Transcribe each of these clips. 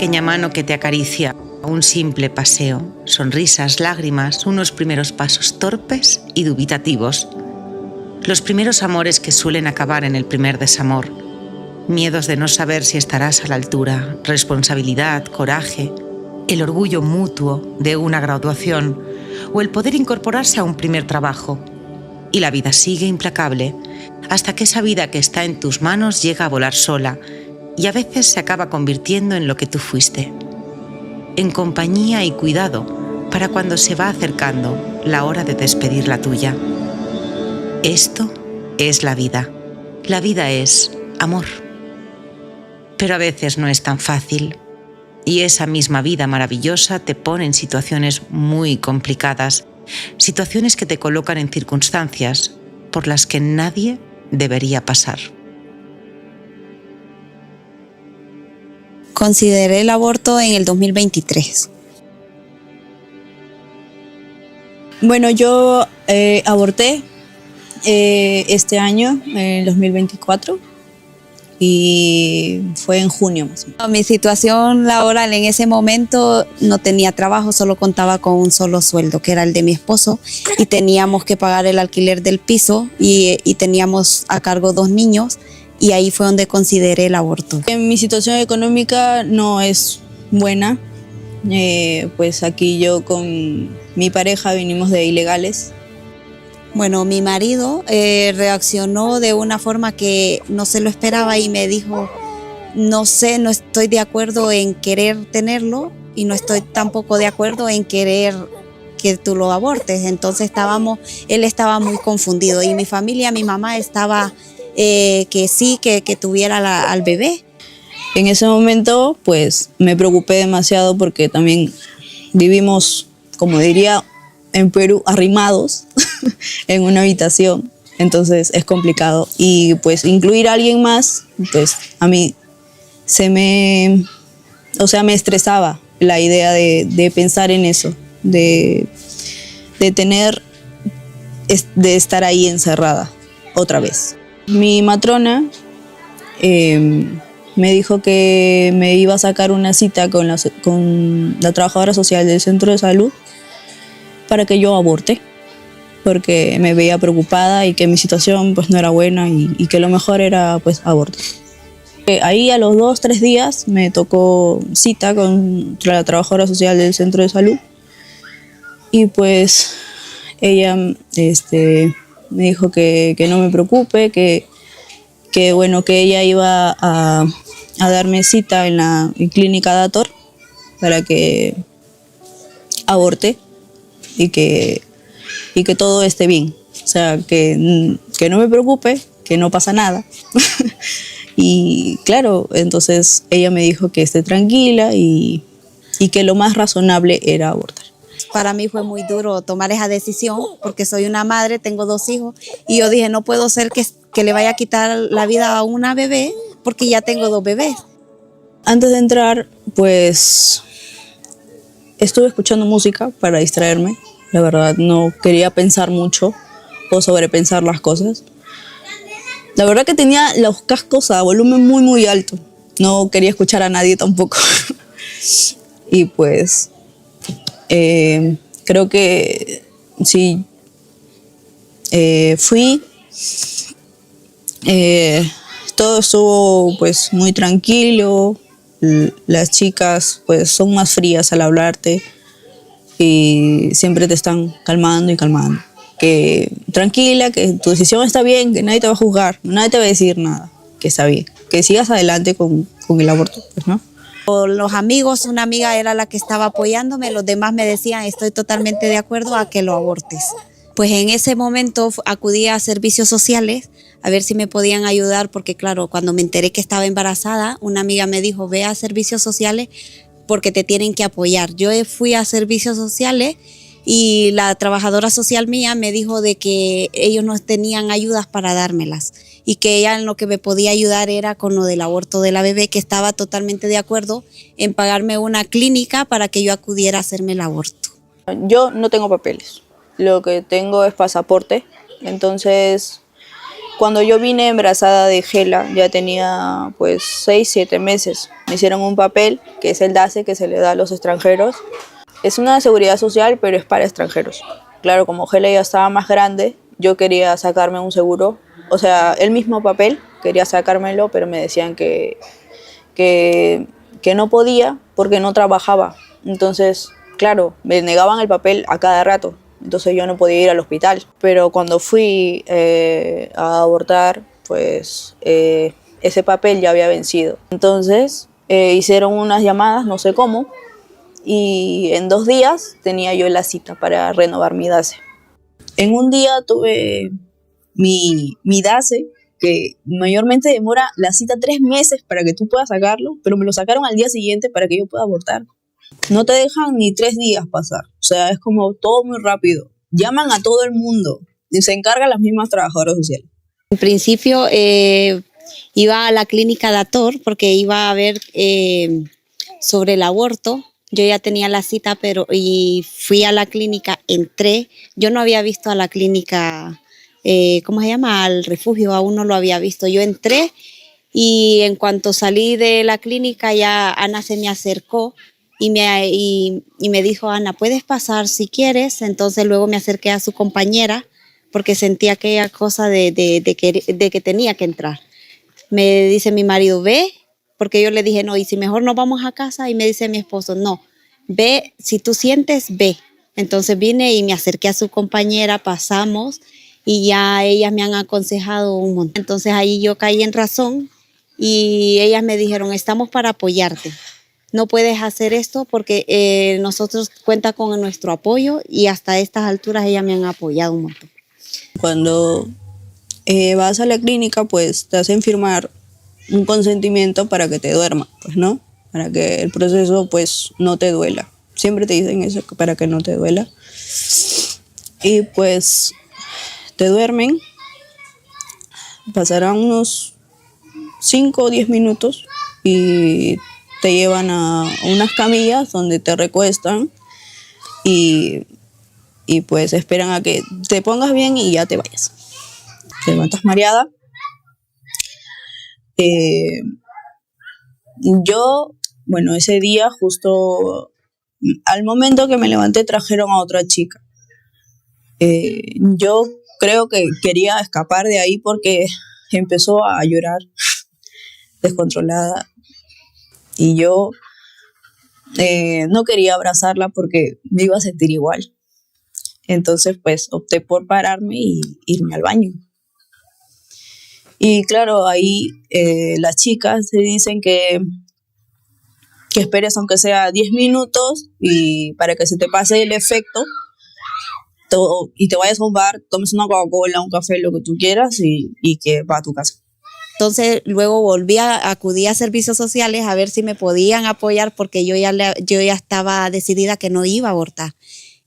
pequeña mano que te acaricia, un simple paseo, sonrisas, lágrimas, unos primeros pasos torpes y dubitativos. Los primeros amores que suelen acabar en el primer desamor. Miedos de no saber si estarás a la altura, responsabilidad, coraje, el orgullo mutuo de una graduación o el poder incorporarse a un primer trabajo. Y la vida sigue implacable hasta que esa vida que está en tus manos llega a volar sola y a veces se acaba convirtiendo en lo que tú fuiste. En compañía y cuidado para cuando se va acercando la hora de despedir la tuya. Esto es la vida. La vida es amor. Pero a veces no es tan fácil. Y esa misma vida maravillosa te pone en situaciones muy complicadas. Situaciones que te colocan en circunstancias por las que nadie debería pasar. Consideré el aborto en el 2023. Bueno, yo aborté este año, en el 2024, y fue en junio más o menos. Mi situación laboral en ese momento no tenía trabajo, solo contaba con un solo sueldo, que era el de mi esposo, y teníamos que pagar el alquiler del piso y teníamos a cargo 2 niños, y ahí fue donde consideré el aborto. Mi situación económica no es buena, pues aquí yo con mi pareja venimos de ilegales. Bueno, mi marido reaccionó de una forma que no se lo esperaba y me dijo, no sé, no estoy de acuerdo en querer tenerlo y no estoy tampoco de acuerdo en querer que tú lo abortes. Entonces él estaba muy confundido y mi familia, mi mamá estaba que sí, que tuviera al bebé. En ese momento pues me preocupé demasiado porque también vivimos, como diría en Perú, arrimados en una habitación, entonces es complicado y pues incluir a alguien más, pues a mí me estresaba la idea de pensar en eso, de estar ahí encerrada otra vez. Mi matrona me dijo que me iba a sacar una cita con la trabajadora social del centro de salud para que yo aborte, porque me veía preocupada y que mi situación pues no era buena y que lo mejor era pues abortar. Ahí a los 2-3 días me tocó cita con la trabajadora social del centro de salud y pues ella me dijo que no me preocupe, que bueno, que ella iba a darme cita en la clínica Dator para que aborte y que todo esté bien. O sea, que no me preocupe, que no pasa nada. Y claro, entonces ella me dijo que esté tranquila y que lo más razonable era abortar. Para mí fue muy duro tomar esa decisión porque soy una madre, tengo 2 hijos y yo dije, no puedo ser que le vaya a quitar la vida a una bebé porque ya tengo 2 bebés. Antes de entrar, pues estuve escuchando música para distraerme. La verdad, no quería pensar mucho o sobrepensar las cosas. La verdad que tenía los cascos a volumen muy, muy alto. No quería escuchar a nadie tampoco. Y pues creo que sí, fui. Todo estuvo pues muy tranquilo. Las chicas pues son más frías al hablarte y siempre te están calmando y calmando. Que tranquila, que tu decisión está bien, que nadie te va a juzgar, nadie te va a decir nada, que está bien, que sigas adelante con el aborto, pues, ¿no? Los amigos, una amiga era la que estaba apoyándome, los demás me decían, estoy totalmente de acuerdo a que lo abortes. Pues en ese momento acudí a servicios sociales a ver si me podían ayudar, porque claro, cuando me enteré que estaba embarazada, una amiga me dijo, ve a servicios sociales porque te tienen que apoyar. Yo fui a servicios sociales y la trabajadora social mía me dijo de que ellos no tenían ayudas para dármelas y que ella en lo que me podía ayudar era con lo del aborto de la bebé, que estaba totalmente de acuerdo en pagarme una clínica para que yo acudiera a hacerme el aborto. Yo no tengo papeles, lo que tengo es pasaporte, entonces Cuando yo vine embarazada de Gela, ya tenía pues 6, 7 meses. Me hicieron un papel, que es el DASE, que se le da a los extranjeros. Es una seguridad social, pero es para extranjeros. Claro, como Gela ya estaba más grande, yo quería sacarme un seguro. O sea, el mismo papel, quería sacármelo, pero me decían que no podía porque no trabajaba. Entonces, claro, me negaban el papel a cada rato. Entonces yo no podía ir al hospital. Pero cuando fui a abortar, pues ese papel ya había vencido. Entonces hicieron unas llamadas, no sé cómo, y en 2 días tenía yo la cita para renovar mi DASE. En un día tuve mi DASE, que mayormente demora la cita 3 meses para que tú puedas sacarlo, pero me lo sacaron al día siguiente para que yo pueda abortar. No te dejan ni 3 días pasar, o sea, es como todo muy rápido. Llaman a todo el mundo y se encargan las mismas trabajadoras sociales. En principio iba a la clínica Dator porque iba a ver sobre el aborto. Yo ya tenía la cita, y fui a la clínica, entré. Yo no había visto a la clínica, ¿cómo se llama? Al refugio, aún no lo había visto. Yo entré y en cuanto salí de la clínica ya Ana se me acercó y me dijo, Ana, puedes pasar si quieres. Entonces luego me acerqué a su compañera porque sentía aquella cosa de que tenía que entrar. Me dice mi marido, ve, porque yo le dije, no, y si mejor nos vamos a casa, y me dice mi esposo, no, ve, si tú sientes, ve. Entonces vine y me acerqué a su compañera, pasamos, y ya ellas me han aconsejado un montón. Entonces ahí yo caí en razón, y ellas me dijeron, estamos para apoyarte. No puedes hacer esto porque nosotros cuenta con nuestro apoyo, y hasta estas alturas ellas me han apoyado un montón. Cuando vas a la clínica, pues te hacen firmar un consentimiento para que te duerma, pues, ¿no? Para que el proceso, pues, no te duela. Siempre te dicen eso, para que no te duela. Y pues te duermen, pasarán unos 5 o 10 minutos y te llevan a unas camillas donde te recuestan y pues esperan a que te pongas bien y ya te vayas. Te levantas mareada. Yo, bueno, ese día justo al momento que me levanté trajeron a otra chica. Yo creo que quería escapar de ahí porque empezó a llorar descontrolada y yo no quería abrazarla porque me iba a sentir igual. Entonces pues opté por pararme y irme al baño. Y claro, ahí las chicas te dicen que esperes aunque sea 10 minutos y para que se te pase el efecto y te vayas a un bar, tomes una Coca-Cola, un café, lo que tú quieras y que va a tu casa. Entonces luego acudí a servicios sociales a ver si me podían apoyar porque yo ya estaba decidida que no iba a abortar.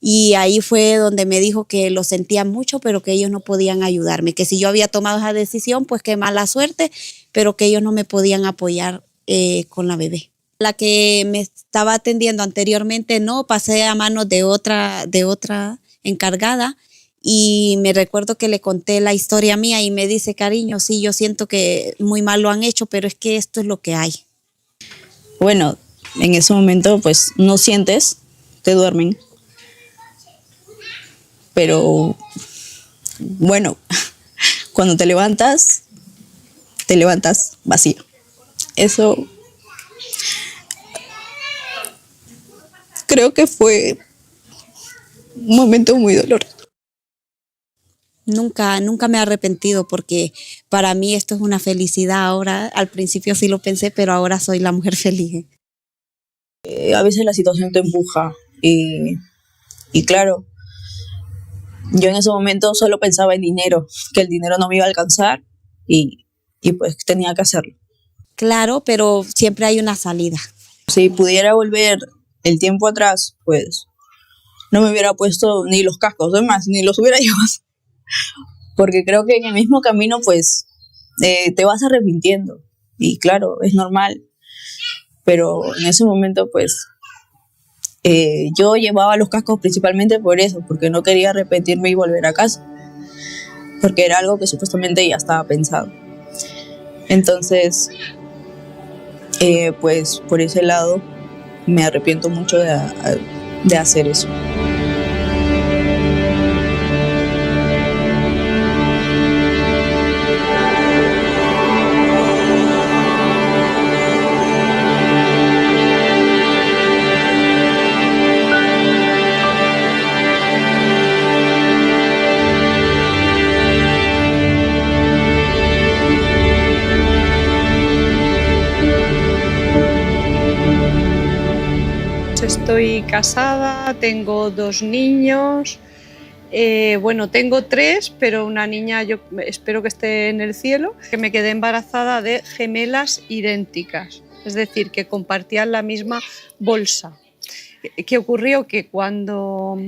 Y ahí fue donde me dijo que lo sentía mucho, pero que ellos no podían ayudarme, que si yo había tomado esa decisión, pues qué mala suerte, pero que ellos no me podían apoyar con la bebé. La que me estaba atendiendo anteriormente no, pasé a manos de otra encargada y me recuerdo que le conté la historia mía y me dice, cariño, sí, yo siento que muy mal lo han hecho, pero es que esto es lo que hay. Bueno, en ese momento pues no sientes, te duermen. Pero bueno, cuando te levantas vacío. Eso creo que fue un momento muy doloroso. Nunca me he arrepentido porque para mí esto es una felicidad ahora. Al principio sí lo pensé, pero ahora soy la mujer feliz. A veces la situación te empuja y claro, yo en ese momento solo pensaba en dinero, que el dinero no me iba a alcanzar y pues tenía que hacerlo. Claro, pero siempre hay una salida. Si pudiera volver el tiempo atrás, pues no me hubiera puesto ni los cascos, además, ni los hubiera llevado. Porque creo que en el mismo camino, pues, te vas arrepintiendo. Y claro, es normal. Pero en ese momento, pues, yo llevaba los cascos principalmente por eso, porque no quería arrepentirme y volver a casa. porque era algo que supuestamente ya estaba pensado. Entonces, pues por ese lado me arrepiento mucho de hacer eso. Estoy casada, tengo 2 niños, bueno, tengo 3, pero una niña yo espero que esté en el cielo, que me quedé embarazada de gemelas idénticas, es decir, que compartían la misma bolsa. ¿Qué ocurrió? Que cuando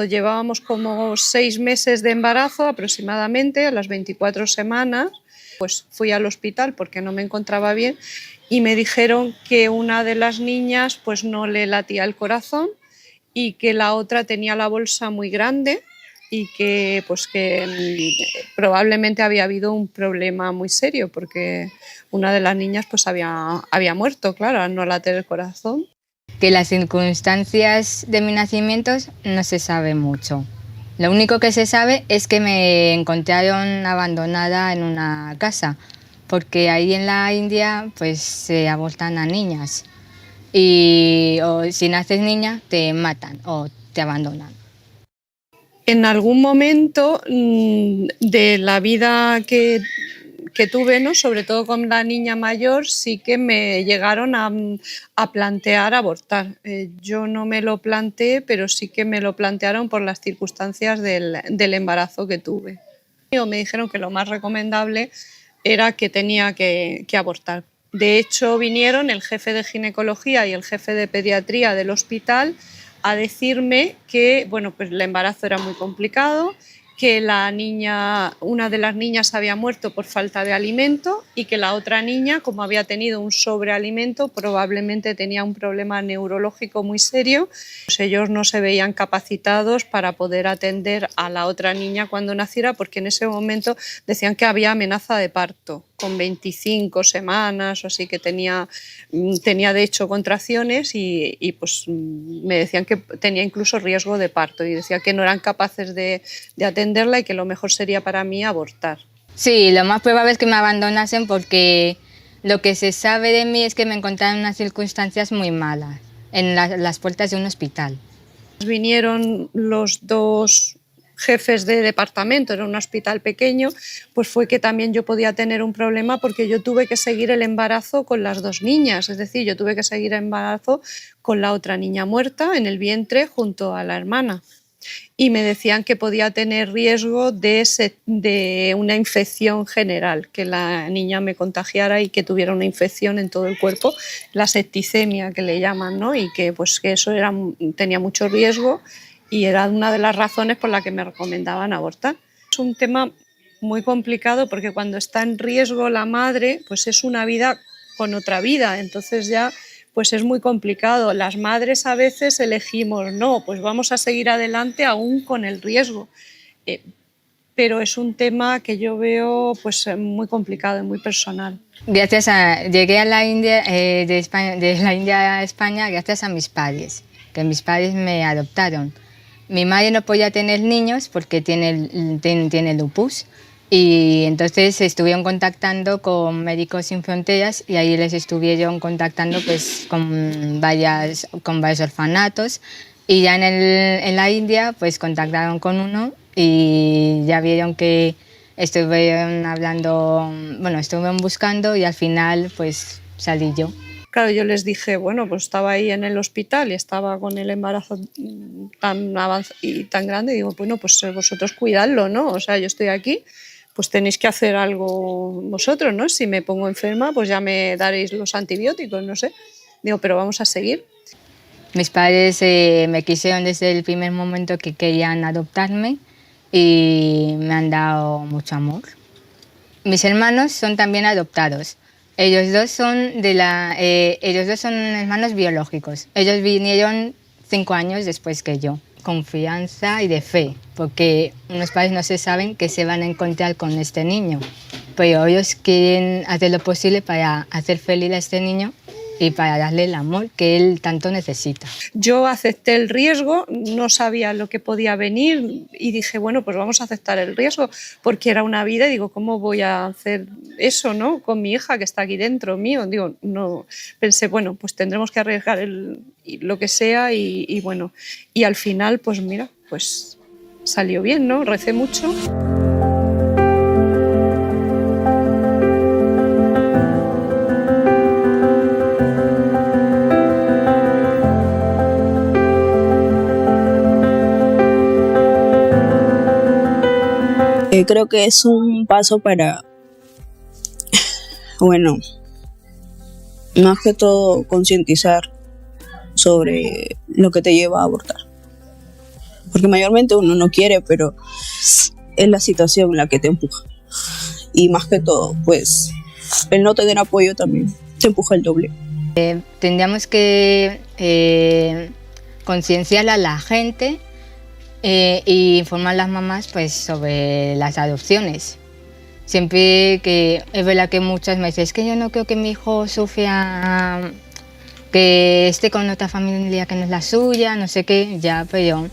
llevábamos como 6 meses de embarazo aproximadamente, a las 24 semanas, pues fui al hospital porque no me encontraba bien y me dijeron que una de las niñas pues no le latía el corazón y que la otra tenía la bolsa muy grande y que probablemente había habido un problema muy serio porque una de las niñas pues había muerto, claro, al no latir el corazón. Que las circunstancias de mi nacimiento no se sabe mucho. Lo único que se sabe es que me encontraron abandonada en una casa, porque ahí en la India pues se abortan a niñas y si naces niña te matan o te abandonan. En algún momento de la vida que tuve, ¿no? Sobre todo con la niña mayor, sí que me llegaron a plantear abortar. Yo no me lo planteé, pero sí que me lo plantearon por las circunstancias del embarazo que tuve. Me dijeron que lo más recomendable era que tenía que abortar. De hecho, vinieron el jefe de ginecología y el jefe de pediatría del hospital a decirme que bueno, pues el embarazo era muy complicado, que una de las niñas había muerto por falta de alimento y que la otra niña, como había tenido un sobrealimento, probablemente tenía un problema neurológico muy serio. Pues ellos no se veían capacitados para poder atender a la otra niña cuando naciera, porque en ese momento decían que había amenaza de parto, con 25 semanas o así, que tenía de hecho contracciones y pues me decían que tenía incluso riesgo de parto y decía que no eran capaces de atenderla y que lo mejor sería para mí abortar. Sí, lo más probable es que me abandonasen porque lo que se sabe de mí es que me encontraron en unas circunstancias muy malas, en las puertas de un hospital. Vinieron los 2 jefes de departamento, era un hospital pequeño, pues fue que también yo podía tener un problema porque yo tuve que seguir el embarazo con las 2 niñas, es decir, yo tuve que seguir el embarazo con la otra niña muerta en el vientre junto a la hermana. Y me decían que podía tener riesgo de una infección general, que la niña me contagiara y que tuviera una infección en todo el cuerpo, la septicemia que le llaman, ¿no? Y que, pues, que eso tenía mucho riesgo y era una de las razones por las que me recomendaban abortar. Es un tema muy complicado porque cuando está en riesgo la madre, pues es una vida con otra vida, entonces ya pues es muy complicado. Las madres a veces elegimos, no, pues vamos a seguir adelante aún con el riesgo. Pero es un tema que yo veo pues muy complicado y muy personal. Llegué a la India, de la India a España gracias a mis padres, que mis padres me adoptaron. Mi madre no podía tener niños porque tiene lupus. Y entonces estuvieron contactando con Médicos Sin Fronteras y ahí les estuvieron contactando pues, con varios orfanatos y ya en la India pues contactaron con uno y ya vieron que estuvieron buscando y al final pues salí yo. Claro, yo les dije, bueno, pues estaba ahí en el hospital y estaba con el embarazo tan avanzado y tan grande y digo, bueno, pues vosotros cuidadlo, ¿no? O sea, yo estoy aquí, pues tenéis que hacer algo vosotros, ¿no? Si me pongo enferma, pues ya me daréis los antibióticos, no sé. Digo, pero vamos a seguir. Mis padres me quisieron desde el primer momento que querían adoptarme y me han dado mucho amor. Mis hermanos son también adoptados. Ellos dos son hermanos biológicos. Ellos vinieron 5 años después que yo. confianza y de fe, porque unos padres no se saben qué se van a encontrar con este niño, pero ellos quieren hacer lo posible para hacer feliz a este niño y para darle el amor que él tanto necesita. Yo acepté el riesgo, no sabía lo que podía venir y dije, bueno, pues vamos a aceptar el riesgo porque era una vida y digo, ¿cómo voy a hacer eso, no? Con mi hija que está aquí dentro mío. Digo, no, pensé, bueno, pues tendremos que arriesgar lo que sea y bueno, y al final, pues mira, pues salió bien, ¿no? Recé mucho. Creo que es un paso para, bueno, más que todo concientizar sobre lo que te lleva a abortar. Porque mayormente uno no quiere, pero es la situación la que te empuja. Y más que todo, pues, el no tener apoyo también te empuja el doble. Tendríamos que concienciar a la gente y informar a las mamás pues, sobre las adopciones. Siempre que es verdad que muchas me dicen, es que yo no creo que mi hijo sufra, que esté con otra familia que no es la suya, no sé qué, ya, pero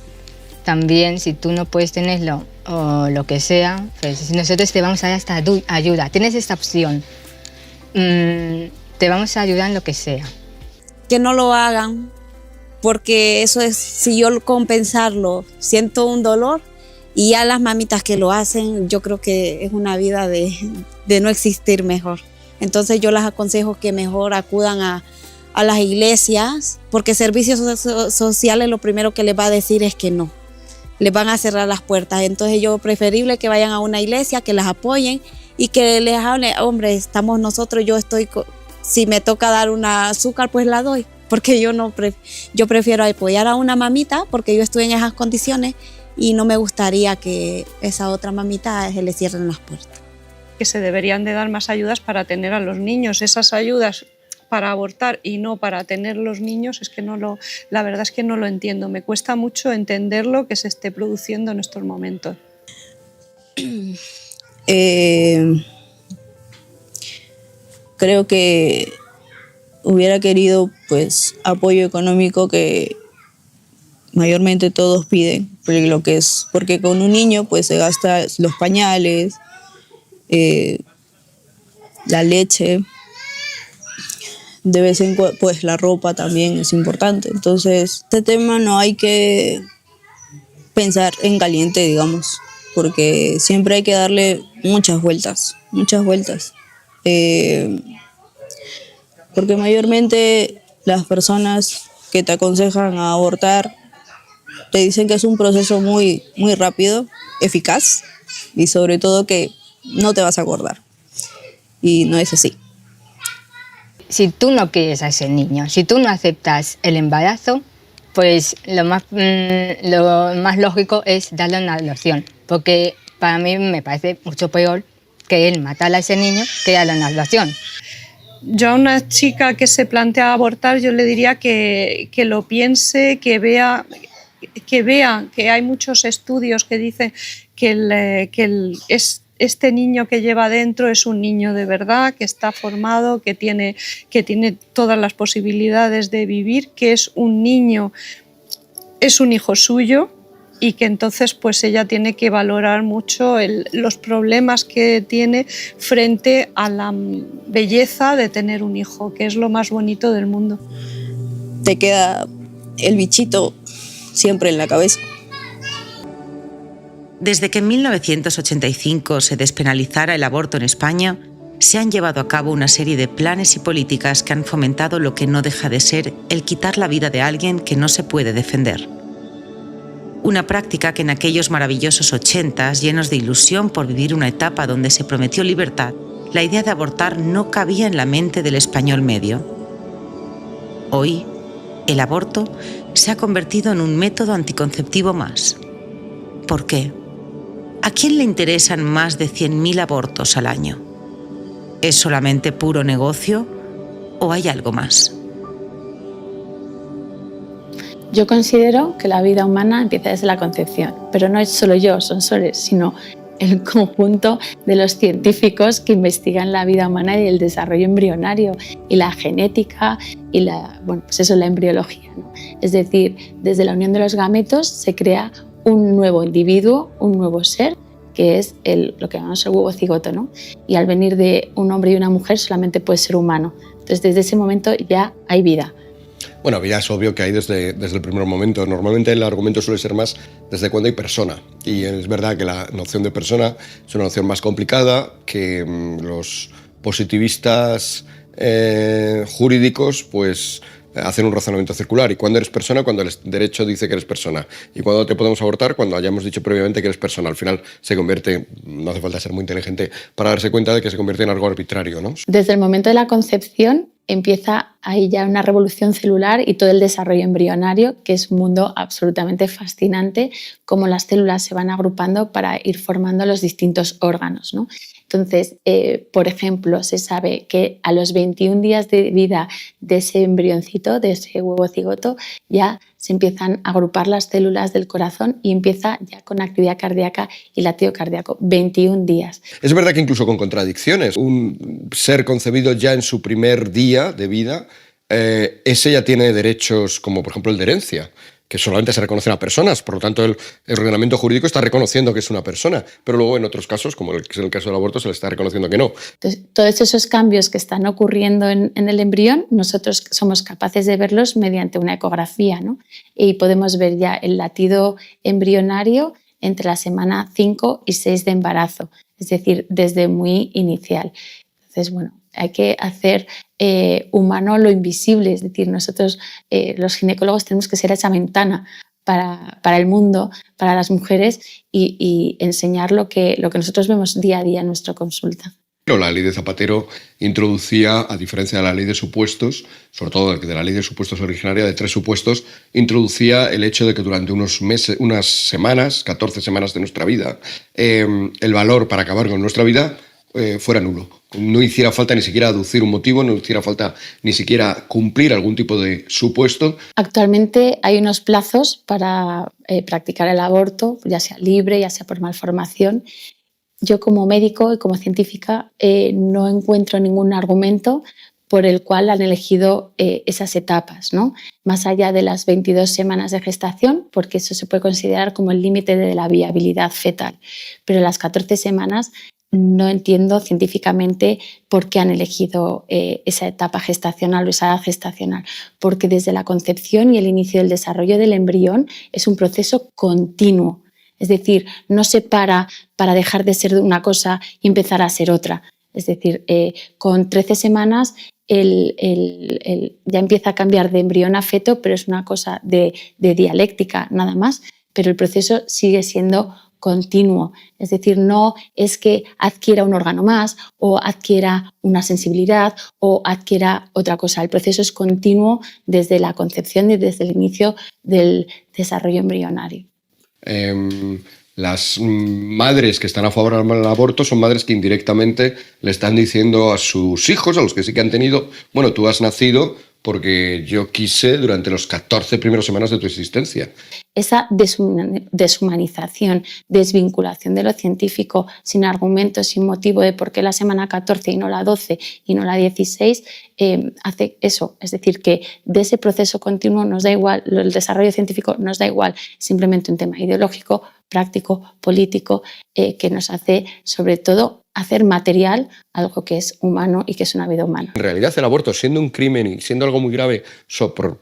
también si tú no puedes tenerlo o lo que sea, pues nosotros te vamos a dar esta ayuda, tienes esta opción, te vamos a ayudar en lo que sea. Que no lo hagan, porque eso es, si yo compensarlo, siento un dolor, y ya las mamitas que lo hacen, yo creo que es una vida de no existir mejor. Entonces yo las aconsejo que mejor acudan a las iglesias, porque servicios sociales lo primero que les va a decir es que no, les van a cerrar las puertas. Entonces yo preferible que vayan a una iglesia, que las apoyen y que les hablen, hombre, estamos nosotros, yo estoy, si me toca dar una azúcar, pues la doy. Porque yo prefiero apoyar a una mamita porque yo estoy en esas condiciones y no me gustaría que esa otra mamita se le cierren las puertas. Que se deberían de dar más ayudas para tener a los niños. Esas ayudas para abortar y no para tener los niños, es que la verdad es que no lo entiendo. Me cuesta mucho entender lo que se esté produciendo en estos momentos. Creo que hubiera querido pues apoyo económico que mayormente todos piden, porque con un niño pues se gasta los pañales, la leche, de vez en cuando pues la ropa también es importante. Entonces este tema no hay que pensar en caliente, digamos, porque siempre hay que darle muchas vueltas. Porque mayormente las personas que te aconsejan a abortar te dicen que es un proceso muy, muy rápido, eficaz y sobre todo que no te vas a acordar. Y no es así. Si tú no quieres a ese niño, si tú no aceptas el embarazo, pues lo más lógico es darle una adopción, porque para mí me parece mucho peor que él matar a ese niño que darle una adopción. Yo a una chica que se plantea abortar, yo le diría que lo piense, que vea que hay muchos estudios que dicen que este niño que lleva dentro es un niño de verdad, que está formado, que tiene todas las posibilidades de vivir, que es un niño, es un hijo suyo, y que entonces pues ella tiene que valorar mucho los problemas que tiene frente a la belleza de tener un hijo, que es lo más bonito del mundo. Te queda el bichito siempre en la cabeza. Desde que en 1985 se despenalizara el aborto en España, se han llevado a cabo una serie de planes y políticas que han fomentado lo que no deja de ser el quitar la vida de alguien que no se puede defender. Una práctica que en aquellos maravillosos 80s, llenos de ilusión por vivir una etapa donde se prometió libertad, la idea de abortar no cabía en la mente del español medio. Hoy, el aborto se ha convertido en un método anticonceptivo más. ¿Por qué? ¿A quién le interesan más de 100.000 abortos al año? ¿Es solamente puro negocio o hay algo más? Yo considero que la vida humana empieza desde la concepción, pero no es solo yo, Sonsoles, sino el conjunto de los científicos que investigan la vida humana y el desarrollo embrionario y la genética y la embriología, ¿no? Es decir, desde la unión de los gametos se crea un nuevo individuo, un nuevo ser, que es lo que llamamos el huevo cigoto, ¿no? Y al venir de un hombre y una mujer solamente puede ser humano. Entonces, desde ese momento ya hay vida. Bueno, vida es obvio que hay desde el primer momento. Normalmente el argumento suele ser más desde cuando hay persona. Y es verdad que la noción de persona es una noción más complicada, que los positivistas jurídicos pues hacen un razonamiento circular. ¿Y cuándo eres persona? Cuando el derecho dice que eres persona. ¿Y cuándo te podemos abortar? Cuando hayamos dicho previamente que eres persona. Al final se convierte, no hace falta ser muy inteligente para darse cuenta de que se convierte en algo arbitrario, ¿no? Desde el momento de la concepción empieza ahí ya una revolución celular y todo el desarrollo embrionario, que es un mundo absolutamente fascinante, cómo las células se van agrupando para ir formando los distintos órganos, ¿no? Entonces, por ejemplo, se sabe que a los 21 días de vida de ese embrioncito, de ese huevo cigoto, ya se empiezan a agrupar las células del corazón y empieza ya con actividad cardíaca y latido cardíaco. 21 días. Es verdad que incluso con contradicciones, un ser concebido ya en su primer día de vida, ese ya tiene derechos como por ejemplo el de herencia, que solamente se reconocen a personas, por lo tanto el ordenamiento jurídico está reconociendo que es una persona, pero luego en otros casos, como es el caso del aborto, se le está reconociendo que no. Entonces, todos esos cambios que están ocurriendo en el embrión, nosotros somos capaces de verlos mediante una ecografía, ¿no? Y podemos ver ya el latido embrionario entre la semana 5 y 6 de embarazo, es decir, desde muy inicial. Entonces, bueno, hay que hacer humano lo invisible, es decir, nosotros los ginecólogos tenemos que ser esa ventana para el mundo, para las mujeres y enseñar lo que nosotros vemos día a día en nuestra consulta. La ley de Zapatero introducía, a diferencia de la ley de supuestos, sobre todo de la ley de supuestos originaria de 3 supuestos, introducía el hecho de que durante unos meses, unas semanas, 14 semanas de nuestra vida, el valor para acabar con nuestra vida fuera nulo. No hiciera falta ni siquiera aducir un motivo, no hiciera falta ni siquiera cumplir algún tipo de supuesto. Actualmente hay unos plazos para practicar el aborto, ya sea libre, ya sea por malformación. Yo como médico y como científica no encuentro ningún argumento por el cual han elegido esas etapas, ¿no? Más allá de las 22 semanas de gestación, porque eso se puede considerar como el límite de la viabilidad fetal. Pero las 14 semanas no entiendo científicamente por qué han elegido esa etapa gestacional o esa edad gestacional, porque desde la concepción y el inicio del desarrollo del embrión es un proceso continuo. Es decir, no se para dejar de ser una cosa y empezar a ser otra. Es decir, con 13 semanas ya empieza a cambiar de embrión a feto, pero es una cosa de dialéctica nada más, pero el proceso sigue siendo continuo. Es decir, no es que adquiera un órgano más o adquiera una sensibilidad o adquiera otra cosa. El proceso es continuo desde la concepción y desde el inicio del desarrollo embrionario. Las madres que están a favor del aborto son madres que indirectamente le están diciendo a sus hijos, a los que sí que han tenido, bueno, tú has nacido porque yo quise durante los 14 primeras semanas de tu existencia. Esa deshumanización, desvinculación de lo científico, sin argumento, sin motivo de por qué la semana 14 y no la 12 y no la 16, hace eso. Es decir, que de ese proceso continuo nos da igual, el desarrollo científico nos da igual, simplemente un tema ideológico, práctico, político, que nos hace sobre todo hacer material algo que es humano y que es una vida humana. En realidad el aborto, siendo un crimen y siendo algo muy grave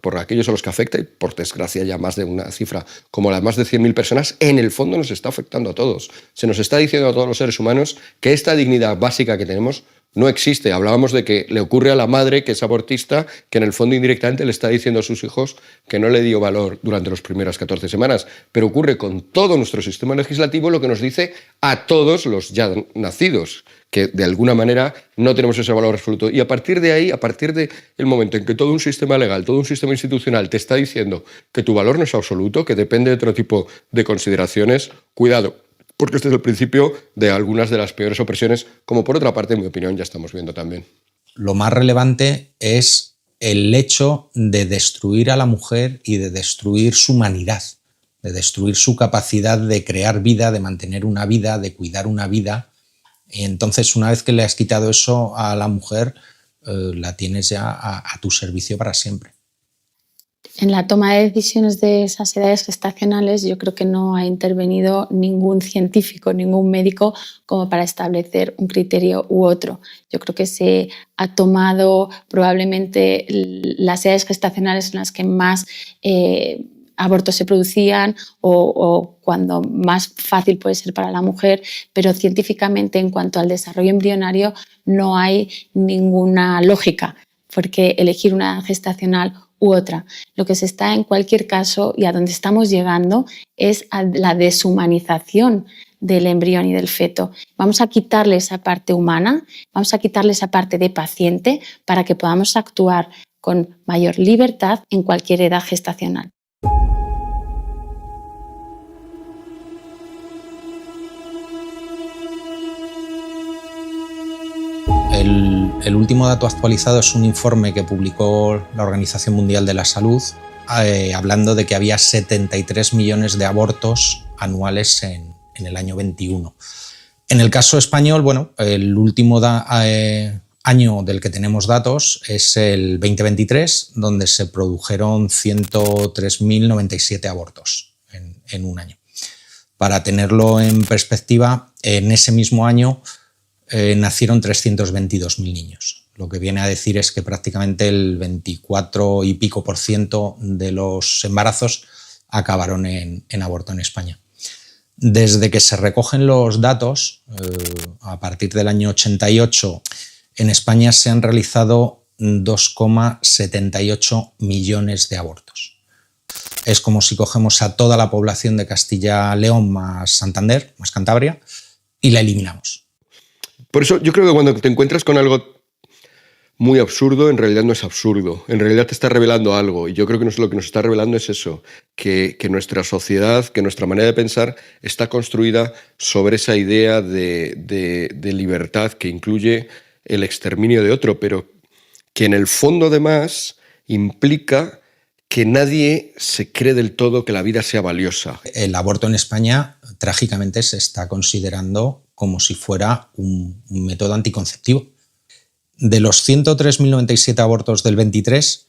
por aquellos a los que afecta, y por desgracia ya más de una cifra como las más de 100.000 personas, en el fondo nos está afectando a todos. Se nos está diciendo a todos los seres humanos que esta dignidad básica que tenemos no existe. Hablábamos de que le ocurre a la madre que es abortista, que en el fondo indirectamente le está diciendo a sus hijos que no le dio valor durante las primeras 14 semanas. Pero ocurre con todo nuestro sistema legislativo lo que nos dice a todos los ya nacidos, que de alguna manera no tenemos ese valor absoluto. Y a partir de ahí, a partir del momento en que todo un sistema legal, todo un sistema institucional te está diciendo que tu valor no es absoluto, que depende de otro tipo de consideraciones, cuidado, porque este es el principio de algunas de las peores opresiones, como por otra parte, en mi opinión, ya estamos viendo también. Lo más relevante es el hecho de destruir a la mujer y de destruir su humanidad, de destruir su capacidad de crear vida, de mantener una vida, de cuidar una vida. Y entonces, una vez que le has quitado eso a la mujer, la tienes ya a tu servicio para siempre. En la toma de decisiones de esas edades gestacionales yo creo que no ha intervenido ningún científico, ningún médico como para establecer un criterio u otro. Yo creo que se ha tomado probablemente las edades gestacionales en las que más abortos se producían o cuando más fácil puede ser para la mujer, pero científicamente en cuanto al desarrollo embrionario no hay ninguna lógica, porque elegir una edad gestacional u otra. Lo que se está en cualquier caso y a donde estamos llegando es a la deshumanización del embrión y del feto. Vamos a quitarle esa parte humana, vamos a quitarle esa parte de paciente para que podamos actuar con mayor libertad en cualquier edad gestacional. El último dato actualizado es un informe que publicó la Organización Mundial de la Salud hablando de que había 73 millones de abortos anuales en el año 21. En el caso español, bueno, el último año del que tenemos datos es el 2023, donde se produjeron 103.097 abortos en un año. Para tenerlo en perspectiva, en ese mismo año nacieron 322.000 niños. Lo que viene a decir es que prácticamente el 24 y pico % de los embarazos acabaron en aborto en España. Desde que se recogen los datos, a partir del año 88, en España se han realizado 2,78 millones de abortos. Es como si cogemos a toda la población de Castilla-León más Santander, más Cantabria, y la eliminamos. Por eso yo creo que cuando te encuentras con algo muy absurdo, en realidad no es absurdo. En realidad te está revelando algo. Y yo creo que lo que nos está revelando es eso, que nuestra sociedad, que nuestra manera de pensar está construida sobre esa idea de libertad que incluye el exterminio de otro, pero que en el fondo además implica que nadie se cree del todo que la vida sea valiosa. El aborto en España, trágicamente, se está considerando como si fuera un método anticonceptivo. De los 103.097 abortos del 23,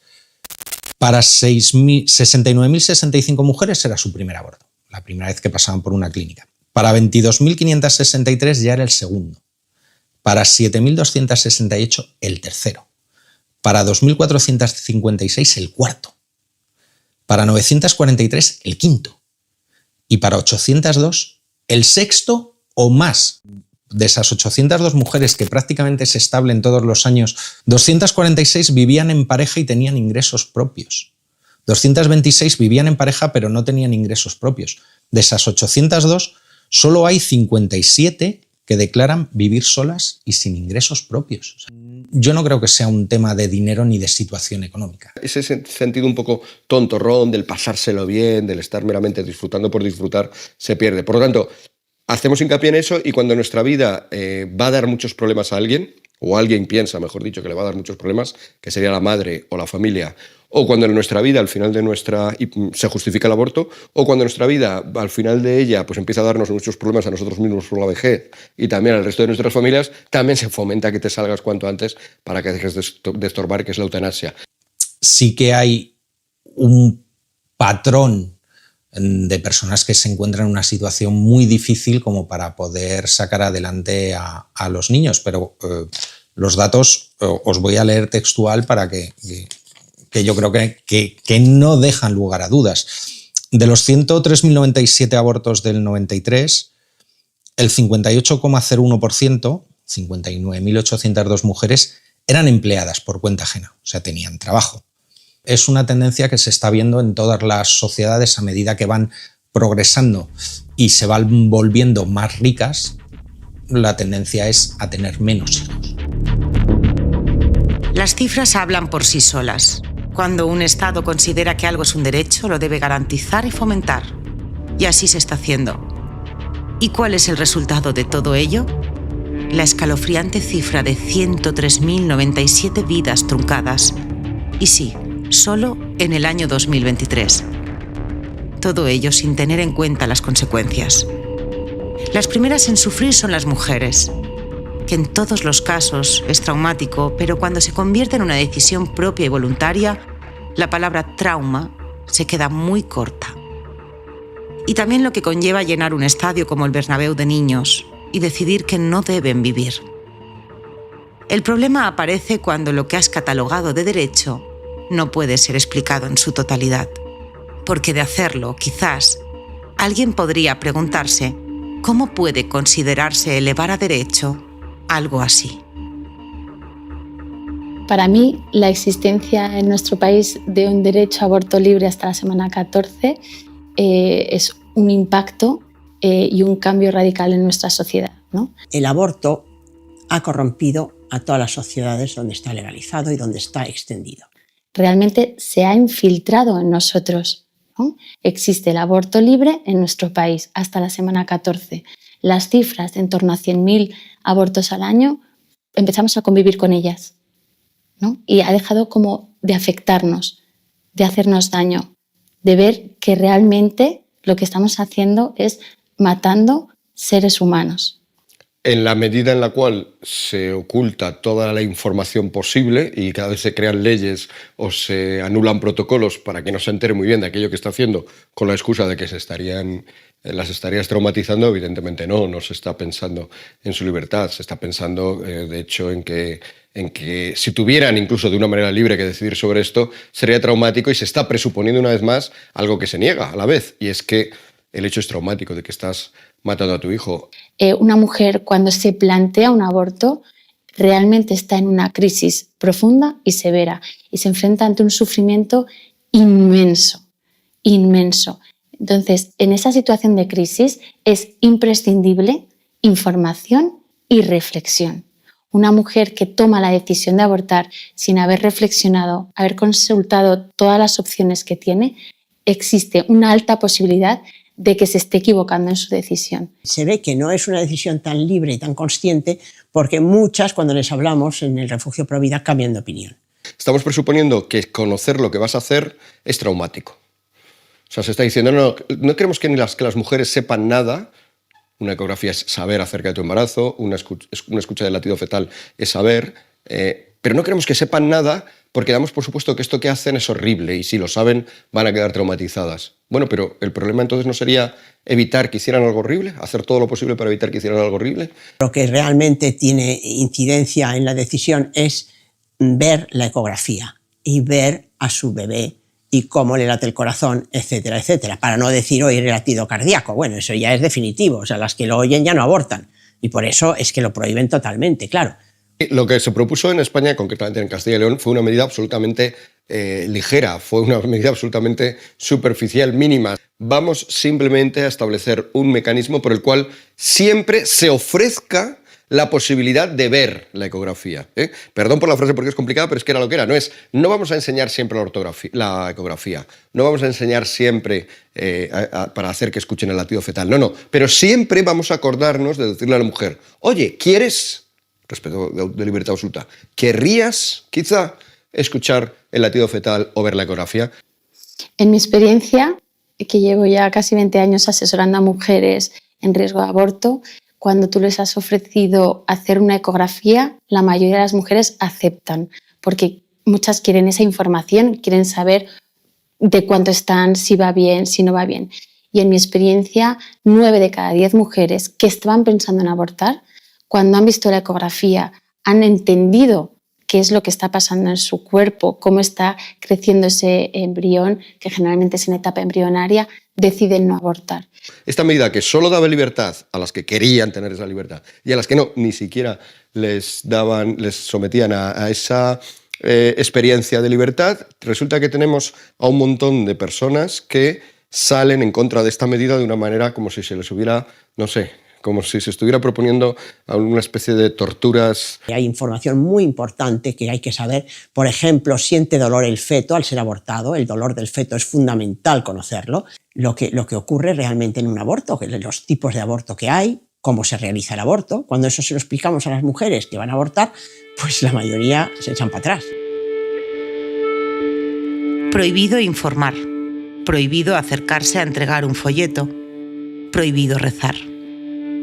para 69.065 mujeres era su primer aborto, la primera vez que pasaban por una clínica. Para 22.563 ya era el segundo. Para 7.268 el tercero. Para 2.456 el cuarto. Para 943 el quinto. Y para 802 el sexto o más. De esas 802 mujeres que prácticamente se establen todos los años, 246 vivían en pareja y tenían ingresos propios. 226 vivían en pareja pero no tenían ingresos propios. De esas 802, solo hay 57 que declaran vivir solas y sin ingresos propios. Yo no creo que sea un tema de dinero ni de situación económica. Ese sentido un poco tontorrón del pasárselo bien, del estar meramente disfrutando por disfrutar, se pierde. Por lo tanto, hacemos hincapié en eso y cuando nuestra vida va a dar muchos problemas a alguien, o alguien piensa, mejor dicho, que le va a dar muchos problemas, que sería la madre o la familia, o cuando en nuestra vida, al final de se justifica el aborto, o cuando nuestra vida, al final de ella, pues empieza a darnos muchos problemas a nosotros mismos por la vejez y también al resto de nuestras familias, también se fomenta que te salgas cuanto antes para que dejes de estorbar, que es la eutanasia. Sí que hay un patrón de personas que se encuentran en una situación muy difícil como para poder sacar adelante a los niños, pero los datos os voy a leer textual para que yo creo que no dejan lugar a dudas. De los 103.097 abortos del 93, el 58,01%, 59.802 mujeres, eran empleadas por cuenta ajena, o sea, tenían trabajo. Es una tendencia que se está viendo en todas las sociedades a medida que van progresando y se van volviendo más ricas. La tendencia es a tener menos hijos. Las cifras hablan por sí solas. Cuando un Estado considera que algo es un derecho, lo debe garantizar y fomentar. Y así se está haciendo. ¿Y cuál es el resultado de todo ello? La escalofriante cifra de 103.097 vidas truncadas Y sí, solo en el año 2023. Todo ello sin tener en cuenta las consecuencias. Las primeras en sufrir son las mujeres, que en todos los casos es traumático, pero cuando se convierte en una decisión propia y voluntaria, la palabra trauma se queda muy corta. Y también lo que conlleva llenar un estadio como el Bernabéu de niños y decidir que no deben vivir. El problema aparece cuando lo que has catalogado de derecho no puede ser explicado en su totalidad. Porque de hacerlo, quizás, alguien podría preguntarse cómo puede considerarse elevar a derecho algo así. Para mí, la existencia en nuestro país de un derecho a aborto libre hasta la semana 14 es un impacto y un cambio radical en nuestra sociedad, ¿no? El aborto ha corrompido a todas las sociedades donde está legalizado y donde está extendido. Realmente se ha infiltrado en nosotros, ¿no? Existe el aborto libre en nuestro país hasta la semana 14. Las cifras de en torno a 100.000 abortos al año, empezamos a convivir con ellas, ¿no? Y ha dejado como de afectarnos, de hacernos daño, de ver que realmente lo que estamos haciendo es matando seres humanos. En la medida en la cual se oculta toda la información posible y cada vez se crean leyes o se anulan protocolos para que no se entere muy bien de aquello que está haciendo con la excusa de que las estarías traumatizando, evidentemente no se está pensando en su libertad, se está pensando de hecho en que si tuvieran incluso de una manera libre que decidir sobre esto, sería traumático y se está presuponiendo una vez más algo que se niega a la vez, y es que el hecho es traumático de que estás matando a tu hijo. Una mujer cuando se plantea un aborto realmente está en una crisis profunda y severa y se enfrenta ante un sufrimiento inmenso, inmenso. Entonces, en esa situación de crisis es imprescindible información y reflexión. Una mujer que toma la decisión de abortar sin haber reflexionado, haber consultado todas las opciones que tiene, existe una alta posibilidad de que se esté equivocando en su decisión. Se ve que no es una decisión tan libre y tan consciente porque muchas, cuando les hablamos en el refugio Provida, cambian de opinión. Estamos presuponiendo que conocer lo que vas a hacer es traumático. O sea, se está diciendo, no queremos que las mujeres sepan nada. Una ecografía es saber acerca de tu embarazo, una escucha del latido fetal es saber, pero no queremos que sepan nada porque damos por supuesto que esto que hacen es horrible y si lo saben van a quedar traumatizadas. Bueno, pero el problema entonces no sería evitar que hicieran algo horrible, hacer todo lo posible para evitar que hicieran algo horrible. Lo que realmente tiene incidencia en la decisión es ver la ecografía y ver a su bebé y cómo le late el corazón, etcétera, etcétera. Para no decir oír el latido cardíaco. Bueno, eso ya es definitivo. O sea, las que lo oyen ya no abortan. Y por eso es que lo prohíben totalmente, claro. Lo que se propuso en España, concretamente en Castilla y León, fue una medida absolutamente ligera, fue una medida absolutamente superficial, mínima. Vamos simplemente a establecer un mecanismo por el cual siempre se ofrezca la posibilidad de ver la ecografía. Perdón por la frase porque es complicada, pero es que era lo que era. No vamos a enseñar siempre la ecografía, no vamos a enseñar siempre para hacer que escuchen el latido fetal, no, pero siempre vamos a acordarnos de decirle a la mujer, oye, ¿quieres, respeto de libertad absoluta, querrías quizá escuchar el latido fetal o ver la ecografía? En mi experiencia, que llevo ya casi 20 años asesorando a mujeres en riesgo de aborto, cuando tú les has ofrecido hacer una ecografía, la mayoría de las mujeres aceptan, porque muchas quieren esa información, quieren saber de cuánto están, si va bien, si no va bien. Y en mi experiencia, 9 de cada 10 mujeres que estaban pensando en abortar, cuando han visto la ecografía, han entendido qué es lo que está pasando en su cuerpo, cómo está creciendo ese embrión, que generalmente es en etapa embrionaria, deciden no abortar. Esta medida que solo daba libertad a las que querían tener esa libertad y a las que no, ni siquiera les sometían a esa experiencia de libertad, resulta que tenemos a un montón de personas que salen en contra de esta medida de una manera como si se les hubiera, no sé, como si se estuviera proponiendo una especie de torturas. Hay información muy importante que hay que saber. Por ejemplo, siente dolor el feto al ser abortado. El dolor del feto es fundamental conocerlo. Lo que ocurre realmente en un aborto, los tipos de aborto que hay, cómo se realiza el aborto. Cuando eso se lo explicamos a las mujeres que van a abortar, pues la mayoría se echan para atrás. Prohibido informar. Prohibido acercarse a entregar un folleto. Prohibido rezar.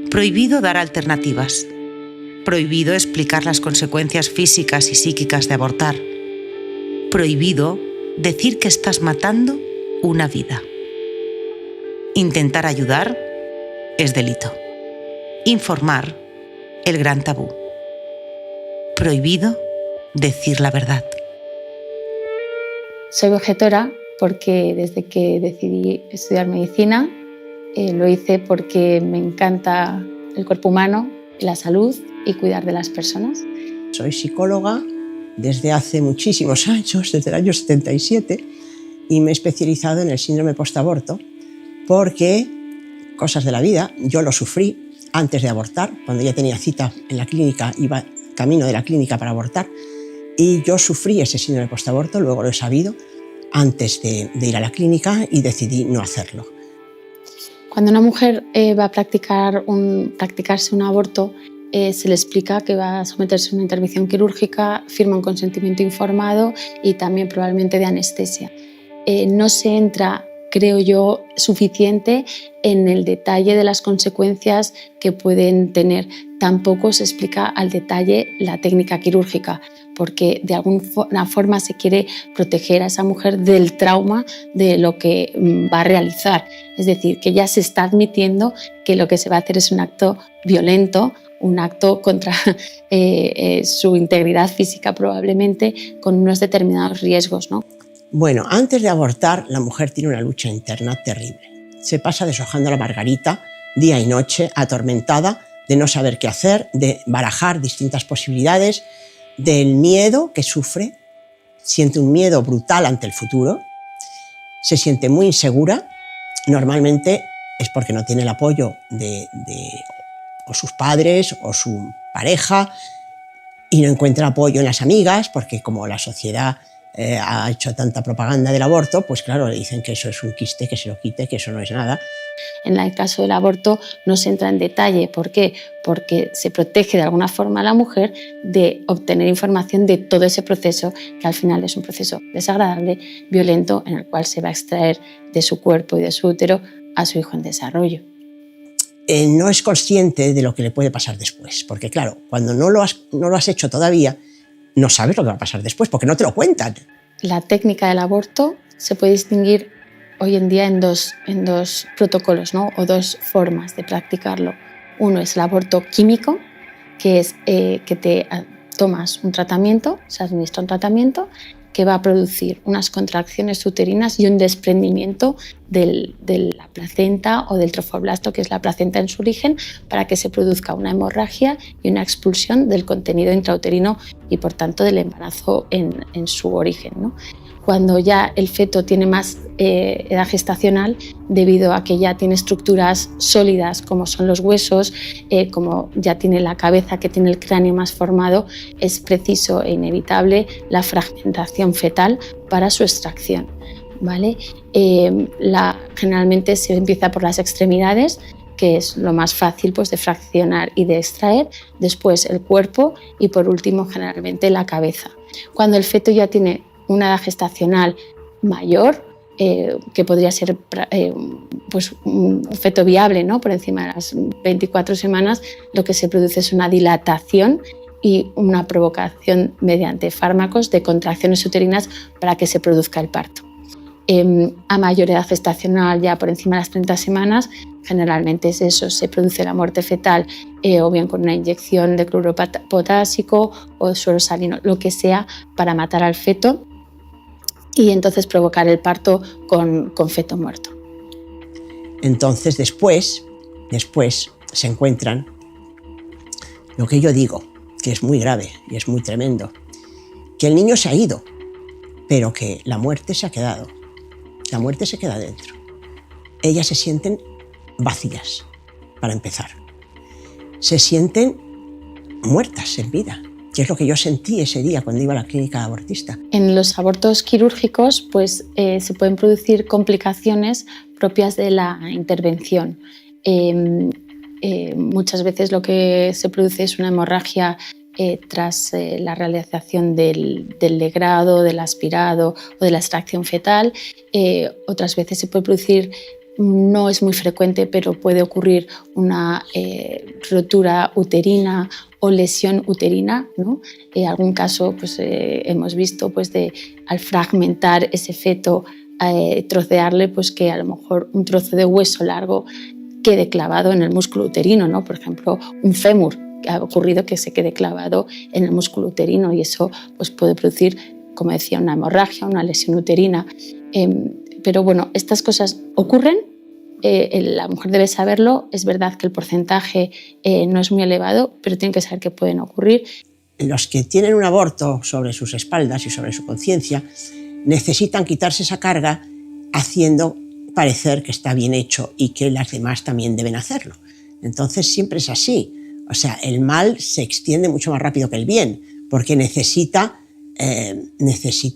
Prohibido dar alternativas. Prohibido explicar las consecuencias físicas y psíquicas de abortar. Prohibido decir que estás matando una vida. Intentar ayudar es delito. Informar, el gran tabú. Prohibido decir la verdad. Soy vegetora porque desde que decidí estudiar medicina lo hice porque me encanta el cuerpo humano, la salud y cuidar de las personas. Soy psicóloga desde hace muchísimos años, desde el año 77, y me he especializado en el síndrome postaborto porque, cosas de la vida, yo lo sufrí antes de abortar, cuando ya tenía cita en la clínica, iba camino de la clínica para abortar, y yo sufrí ese síndrome postaborto, luego lo he sabido, antes de ir a la clínica, y decidí no hacerlo. Cuando una mujer va a practicarse un aborto, se le explica que va a someterse a una intervención quirúrgica, firma un consentimiento informado y también probablemente de anestesia. No se entra, creo yo, suficiente en el detalle de las consecuencias que pueden tener. Tampoco se explica al detalle la técnica quirúrgica, porque de alguna forma se quiere proteger a esa mujer del trauma de lo que va a realizar. Es decir, que ya se está admitiendo que lo que se va a hacer es un acto violento, un acto contra su integridad física probablemente, con unos determinados riesgos, ¿no? Bueno, antes de abortar, la mujer tiene una lucha interna terrible. Se pasa deshojando la margarita día y noche, atormentada de no saber qué hacer, de barajar distintas posibilidades, del miedo que sufre, siente un miedo brutal ante el futuro, se siente muy insegura, normalmente es porque no tiene el apoyo de o sus padres o su pareja, y no encuentra apoyo en las amigas, porque como la sociedad ha hecho tanta propaganda del aborto, pues claro, le dicen que eso es un quiste, que se lo quite, que eso no es nada. En el caso del aborto no se entra en detalle. ¿Por qué? Porque se protege de alguna forma a la mujer de obtener información de todo ese proceso, que al final es un proceso desagradable, violento, en el cual se va a extraer de su cuerpo y de su útero a su hijo en desarrollo. No es consciente de lo que le puede pasar después, porque claro, cuando no lo has hecho todavía, no sabes lo que va a pasar después, porque no te lo cuentan. La técnica del aborto se puede distinguir hoy en día en dos protocolos, ¿no? O dos formas de practicarlo. Uno es el aborto químico, que es que te tomas un tratamiento, se administra un tratamiento que va a producir unas contracciones uterinas y un desprendimiento de la placenta o del trofoblasto, que es la placenta en su origen, para que se produzca una hemorragia y una expulsión del contenido intrauterino y, por tanto, del embarazo en su origen, ¿no? Cuando ya el feto tiene más edad gestacional, debido a que ya tiene estructuras sólidas como son los huesos, como ya tiene la cabeza, que tiene el cráneo más formado, es preciso e inevitable la fragmentación fetal para su extracción, ¿vale? Generalmente se empieza por las extremidades, que es lo más fácil, pues, de fraccionar y de extraer, después el cuerpo y por último generalmente la cabeza. Cuando el feto ya tiene una edad gestacional mayor, que podría ser pues un feto viable, ¿no? Por encima de las 24 semanas, lo que se produce es una dilatación y una provocación mediante fármacos de contracciones uterinas para que se produzca el parto. A mayor edad gestacional, ya por encima de las 30 semanas, generalmente es eso, se produce la muerte fetal o bien con una inyección de cloruro potásico o suero salino, lo que sea, para matar al feto y entonces provocar el parto con feto muerto. Entonces después se encuentran lo que yo digo, que es muy grave y es muy tremendo, que el niño se ha ido, pero que la muerte se ha quedado. La muerte se queda dentro. Ellas se sienten vacías, para empezar. Se sienten muertas en vida, que es lo que yo sentí ese día cuando iba a la clínica abortista. En los abortos quirúrgicos, pues, se pueden producir complicaciones propias de la intervención. Muchas veces lo que se produce es una hemorragia tras la realización del legrado, del aspirado o de la extracción fetal. Otras veces se puede producir, no es muy frecuente, pero puede ocurrir una rotura uterina o lesión uterina, ¿no? En algún caso pues, hemos visto pues, al fragmentar ese feto, trocearle, pues, que a lo mejor un trozo de hueso largo quede clavado en el músculo uterino, ¿no? Por ejemplo, un fémur, que ha ocurrido que se quede clavado en el músculo uterino y eso pues, puede producir, como decía, una hemorragia, una lesión uterina. Pero bueno, estas cosas ocurren, la mujer debe saberlo. Es verdad que el porcentaje no es muy elevado, pero tienen que saber que pueden ocurrir. Los que tienen un aborto sobre sus espaldas y sobre su conciencia necesitan quitarse esa carga haciendo parecer que está bien hecho y que las demás también deben hacerlo. Entonces siempre es así. O sea, el mal se extiende mucho más rápido que el bien, porque necesita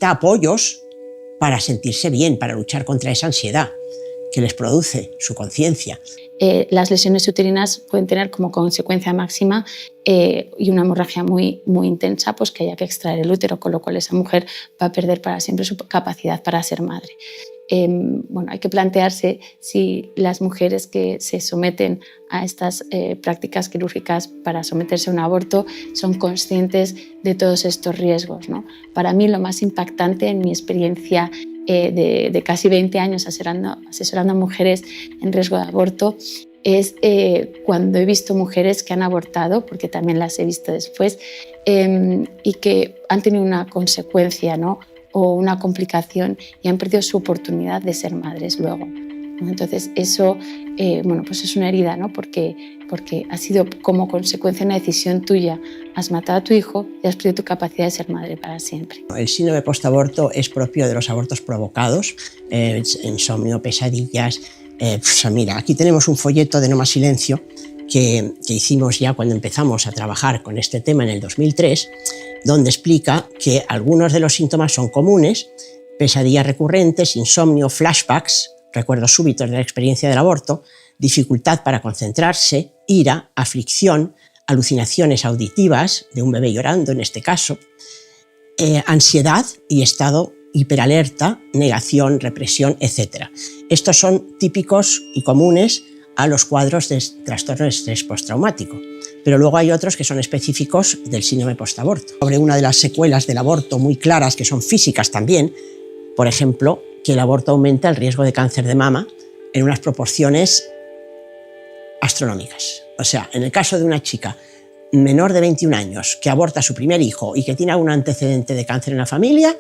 apoyos para sentirse bien, para luchar contra esa ansiedad que les produce su conciencia. Las lesiones uterinas pueden tener como consecuencia máxima y una hemorragia muy, muy intensa, pues que haya que extraer el útero, con lo cual esa mujer va a perder para siempre su capacidad para ser madre. Bueno, hay que plantearse si las mujeres que se someten a estas prácticas quirúrgicas para someterse a un aborto son conscientes de todos estos riesgos, ¿no? Para mí lo más impactante en mi experiencia de casi 20 años asesorando a mujeres en riesgo de aborto es cuando he visto mujeres que han abortado, porque también las he visto después, y que han tenido una consecuencia, ¿no? O una complicación y han perdido su oportunidad de ser madres luego, ¿no? Entonces eso bueno, pues es una herida, ¿no? Porque ha sido como consecuencia de una decisión tuya. Has matado a tu hijo y has perdido tu capacidad de ser madre para siempre. El síndrome postaborto es propio de los abortos provocados, insomnio, pesadillas. Pues mira, aquí tenemos un folleto de No Más Silencio que hicimos ya cuando empezamos a trabajar con este tema en el 2003, donde explica que algunos de los síntomas son comunes: pesadillas recurrentes, insomnio, flashbacks, recuerdos súbitos de la experiencia del aborto, dificultad para concentrarse, ira, aflicción, alucinaciones auditivas de un bebé llorando en este caso, ansiedad y estado hiperalerta, negación, represión, etc. Estos son típicos y comunes a los cuadros de trastorno de estrés postraumático. Pero luego hay otros que son específicos del síndrome postaborto. Sobre una de las secuelas del aborto muy claras, que son físicas también, por ejemplo, que el aborto aumenta el riesgo de cáncer de mama en unas proporciones astronómicas. O sea, en el caso de una chica menor de 21 años que aborta a su primer hijo y que tiene algún antecedente de cáncer en la familia,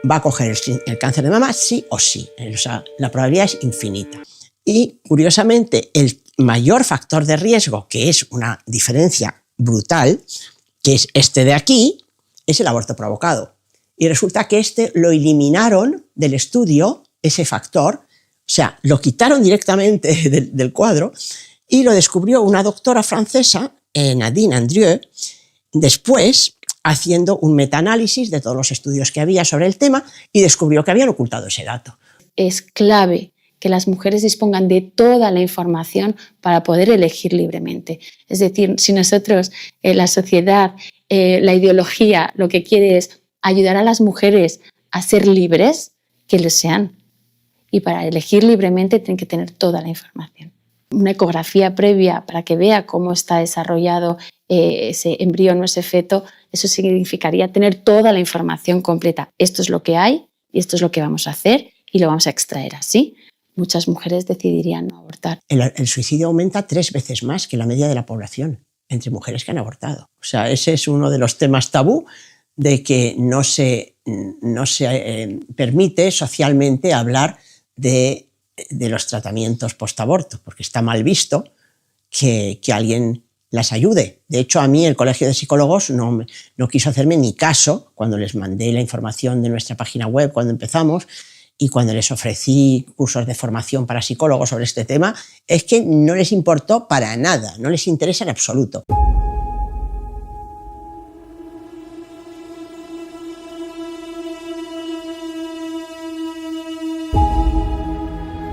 va a coger el cáncer de mama sí o sí. O sea, la probabilidad es infinita. Y, curiosamente, el mayor factor de riesgo, que es una diferencia brutal, que es este de aquí, es el aborto provocado. Y resulta que este lo eliminaron del estudio, ese factor, o sea, lo quitaron directamente del cuadro, y lo descubrió una doctora francesa, Nadine Andrieu, después haciendo un metaanálisis de todos los estudios que había sobre el tema, y descubrió que habían ocultado ese dato. Es clave que las mujeres dispongan de toda la información para poder elegir libremente. Es decir, si nosotros, la sociedad, la ideología, lo que quiere es ayudar a las mujeres a ser libres, que lo sean. Y para elegir libremente tienen que tener toda la información. Una ecografía previa para que vea cómo está desarrollado ese embrión o ese feto, eso significaría tener toda la información completa. Esto es lo que hay y esto es lo que vamos a hacer y lo vamos a extraer así. Muchas mujeres decidirían no abortar. El suicidio aumenta 3 veces más que la media de la población entre mujeres que han abortado. O sea, ese es uno de los temas tabú, de que no se permite socialmente hablar de los tratamientos postaborto, porque está mal visto que alguien las ayude. De hecho, a mí el Colegio de Psicólogos no quiso hacerme ni caso cuando les mandé la información de nuestra página web cuando empezamos, y cuando les ofrecí cursos de formación para psicólogos sobre este tema, es que no les importó para nada, no les interesa en absoluto.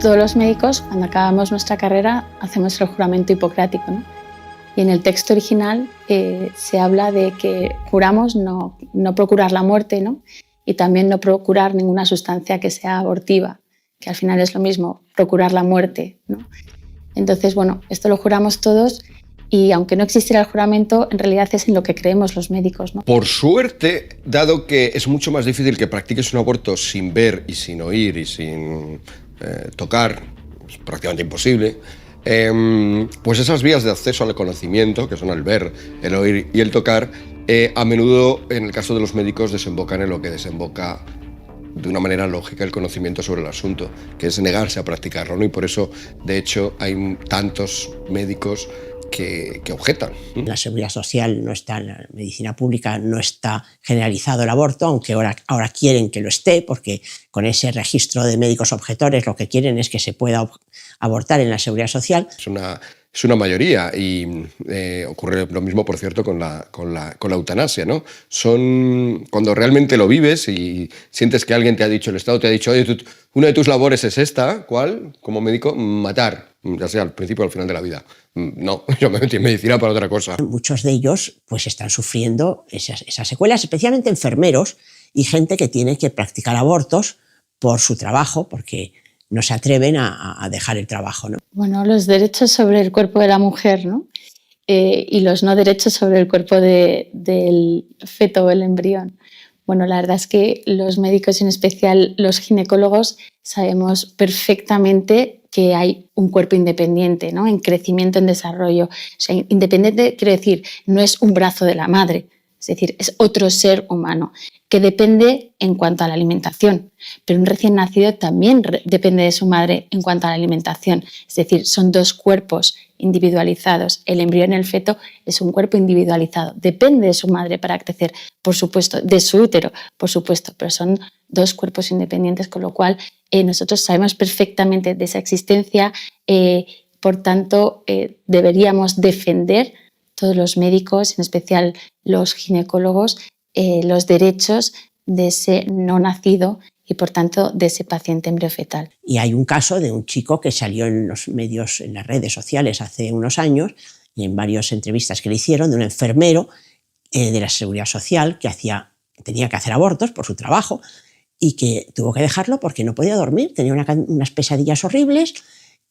Todos los médicos, cuando acabamos nuestra carrera, hacemos el juramento hipocrático, ¿no? Y en el texto original se habla de que juramos no procurar la muerte, ¿no? Y también no procurar ninguna sustancia que sea abortiva, que al final es lo mismo, procurar la muerte, ¿no? Entonces, bueno, esto lo juramos todos y aunque no existiera el juramento, en realidad es en lo que creemos los médicos, ¿no? Por suerte, dado que es mucho más difícil que practiques un aborto sin ver y sin oír y sin tocar, es prácticamente imposible, pues esas vías de acceso al conocimiento, que son el ver, el oír y el tocar, a menudo, en el caso de los médicos, desembocan en lo que desemboca de una manera lógica el conocimiento sobre el asunto, que es negarse a practicarlo, ¿no? Y por eso, de hecho, hay tantos médicos que objetan. En la seguridad social no está, en la medicina pública no está generalizado el aborto, aunque ahora quieren que lo esté, porque con ese registro de médicos objetores lo que quieren es que se pueda abortar en la seguridad social. Es una mayoría y ocurre lo mismo, por cierto, con la eutanasia, ¿no? Cuando realmente lo vives y sientes que alguien te ha dicho, el Estado te ha dicho, oye, una de tus labores es esta, ¿cuál? Como médico, matar, ya sea al principio o al final de la vida. No, yo me metí en medicina para otra cosa. Muchos de ellos pues están sufriendo esas secuelas, especialmente enfermeros y gente que tiene que practicar abortos por su trabajo, porque no se atreven a dejar el trabajo, ¿no? Bueno, los derechos sobre el cuerpo de la mujer, ¿no? Y los no derechos sobre el cuerpo del feto o el embrión. Bueno, la verdad es que los médicos, en especial los ginecólogos, sabemos perfectamente que hay un cuerpo independiente, ¿no? En crecimiento, en desarrollo. O sea, independiente, quiero decir, no es un brazo de la madre, es decir, es otro ser humano que depende en cuanto a la alimentación, pero un recién nacido también depende de su madre en cuanto a la alimentación, es decir, son dos cuerpos individualizados. El embrión y el feto es un cuerpo individualizado, depende de su madre para crecer, por supuesto, de su útero, por supuesto, pero son dos cuerpos independientes, con lo cual nosotros sabemos perfectamente de esa existencia, por tanto, deberíamos defender todos los médicos, en especial los ginecólogos, los derechos de ese no nacido y, por tanto, de ese paciente embriofetal. Y hay un caso de un chico que salió en los medios, en las redes sociales hace unos años, y en varias entrevistas que le hicieron, de un enfermero de la Seguridad Social que tenía que hacer abortos por su trabajo y que tuvo que dejarlo porque no podía dormir, tenía unas pesadillas horribles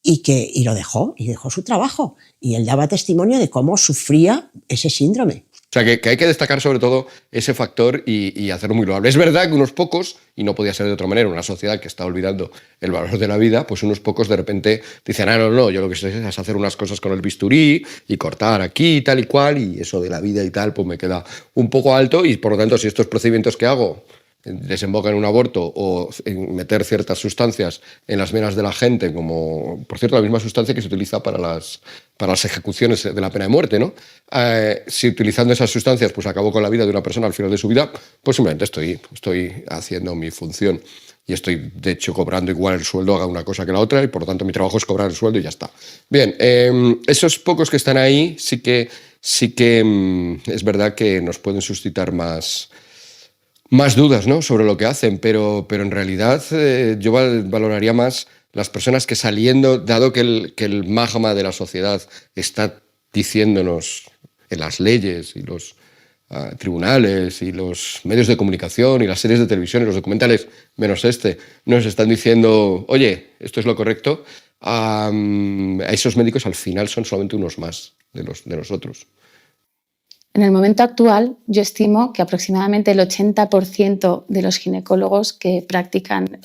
y lo dejó, y dejó su trabajo. Y él daba testimonio de cómo sufría ese síndrome. O sea, que hay que destacar sobre todo ese factor y hacerlo muy loable. Es verdad que unos pocos, y no podía ser de otra manera, una sociedad que está olvidando el valor de la vida, pues unos pocos de repente dicen, no, yo lo que sé es hacer unas cosas con el bisturí y cortar aquí, tal y cual, y eso de la vida y tal, pues me queda un poco alto, y por lo tanto, si estos procedimientos que hago desemboca en un aborto o en meter ciertas sustancias en las venas de la gente, como, por cierto, la misma sustancia que se utiliza para las ejecuciones de la pena de muerte, ¿no? Si utilizando esas sustancias pues acabo con la vida de una persona al final de su vida, pues simplemente estoy haciendo mi función y estoy, de hecho, cobrando igual el sueldo, haga una cosa que la otra, y por lo tanto mi trabajo es cobrar el sueldo y ya está. Bien, esos pocos que están ahí sí que es verdad que nos pueden suscitar más dudas, ¿no?, sobre lo que hacen, pero en realidad yo valoraría más las personas que saliendo, dado que el magma de la sociedad está diciéndonos en las leyes y los tribunales y los medios de comunicación y las series de televisión y los documentales, menos nos están diciendo, oye, esto es lo correcto, a esos médicos al final son solamente unos más de nosotros. En el momento actual, yo estimo que aproximadamente el 80% de los ginecólogos que practican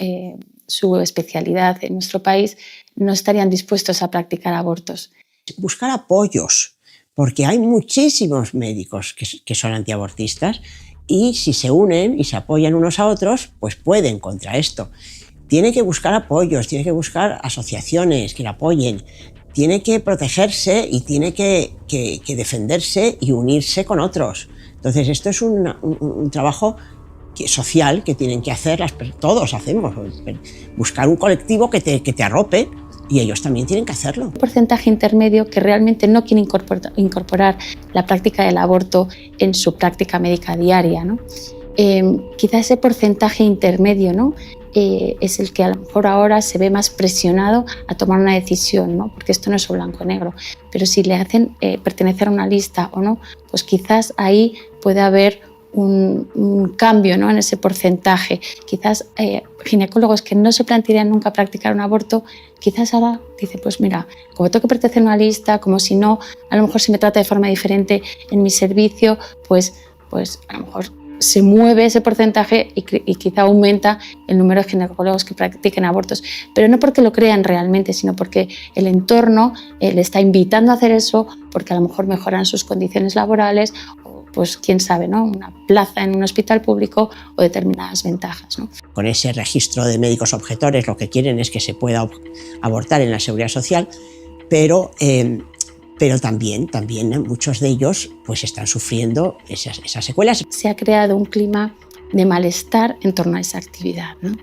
su especialidad en nuestro país no estarían dispuestos a practicar abortos. Buscar apoyos, porque hay muchísimos médicos que son antiabortistas y si se unen y se apoyan unos a otros, pues pueden contra esto. Tiene que buscar apoyos, tiene que buscar asociaciones que le apoyen, tiene que protegerse y tiene que defenderse y unirse con otros. Entonces esto es un trabajo social que tienen que hacer, todos hacemos, buscar un colectivo que te arrope, y ellos también tienen que hacerlo. Un porcentaje intermedio que realmente no quiere incorporar la práctica del aborto en su práctica médica diaria, ¿no? Quizá ese porcentaje intermedio, ¿no?, es el que a lo mejor ahora se ve más presionado a tomar una decisión, ¿no? Porque esto no es o blanco o negro, pero si le hacen pertenecer a una lista o no, pues quizás ahí puede haber un cambio, ¿no?, en ese porcentaje. Quizás ginecólogos que no se plantearían nunca practicar un aborto, quizás ahora dice, pues mira, como tengo que pertenecer a una lista, como si no, a lo mejor se me trata de forma diferente en mi servicio, pues a lo mejor se mueve ese porcentaje y quizá aumenta el número de ginecólogos que practiquen abortos. Pero no porque lo crean realmente, sino porque el entorno le está invitando a hacer eso, porque a lo mejor mejoran sus condiciones laborales, o pues quién sabe, ¿no?, una plaza en un hospital público o determinadas ventajas, ¿no? Con ese registro de médicos objetores lo que quieren es que se pueda abortar en la Seguridad Social, pero también muchos de ellos pues están sufriendo esas secuelas. Se ha creado un clima de malestar en torno a esa actividad, ¿no?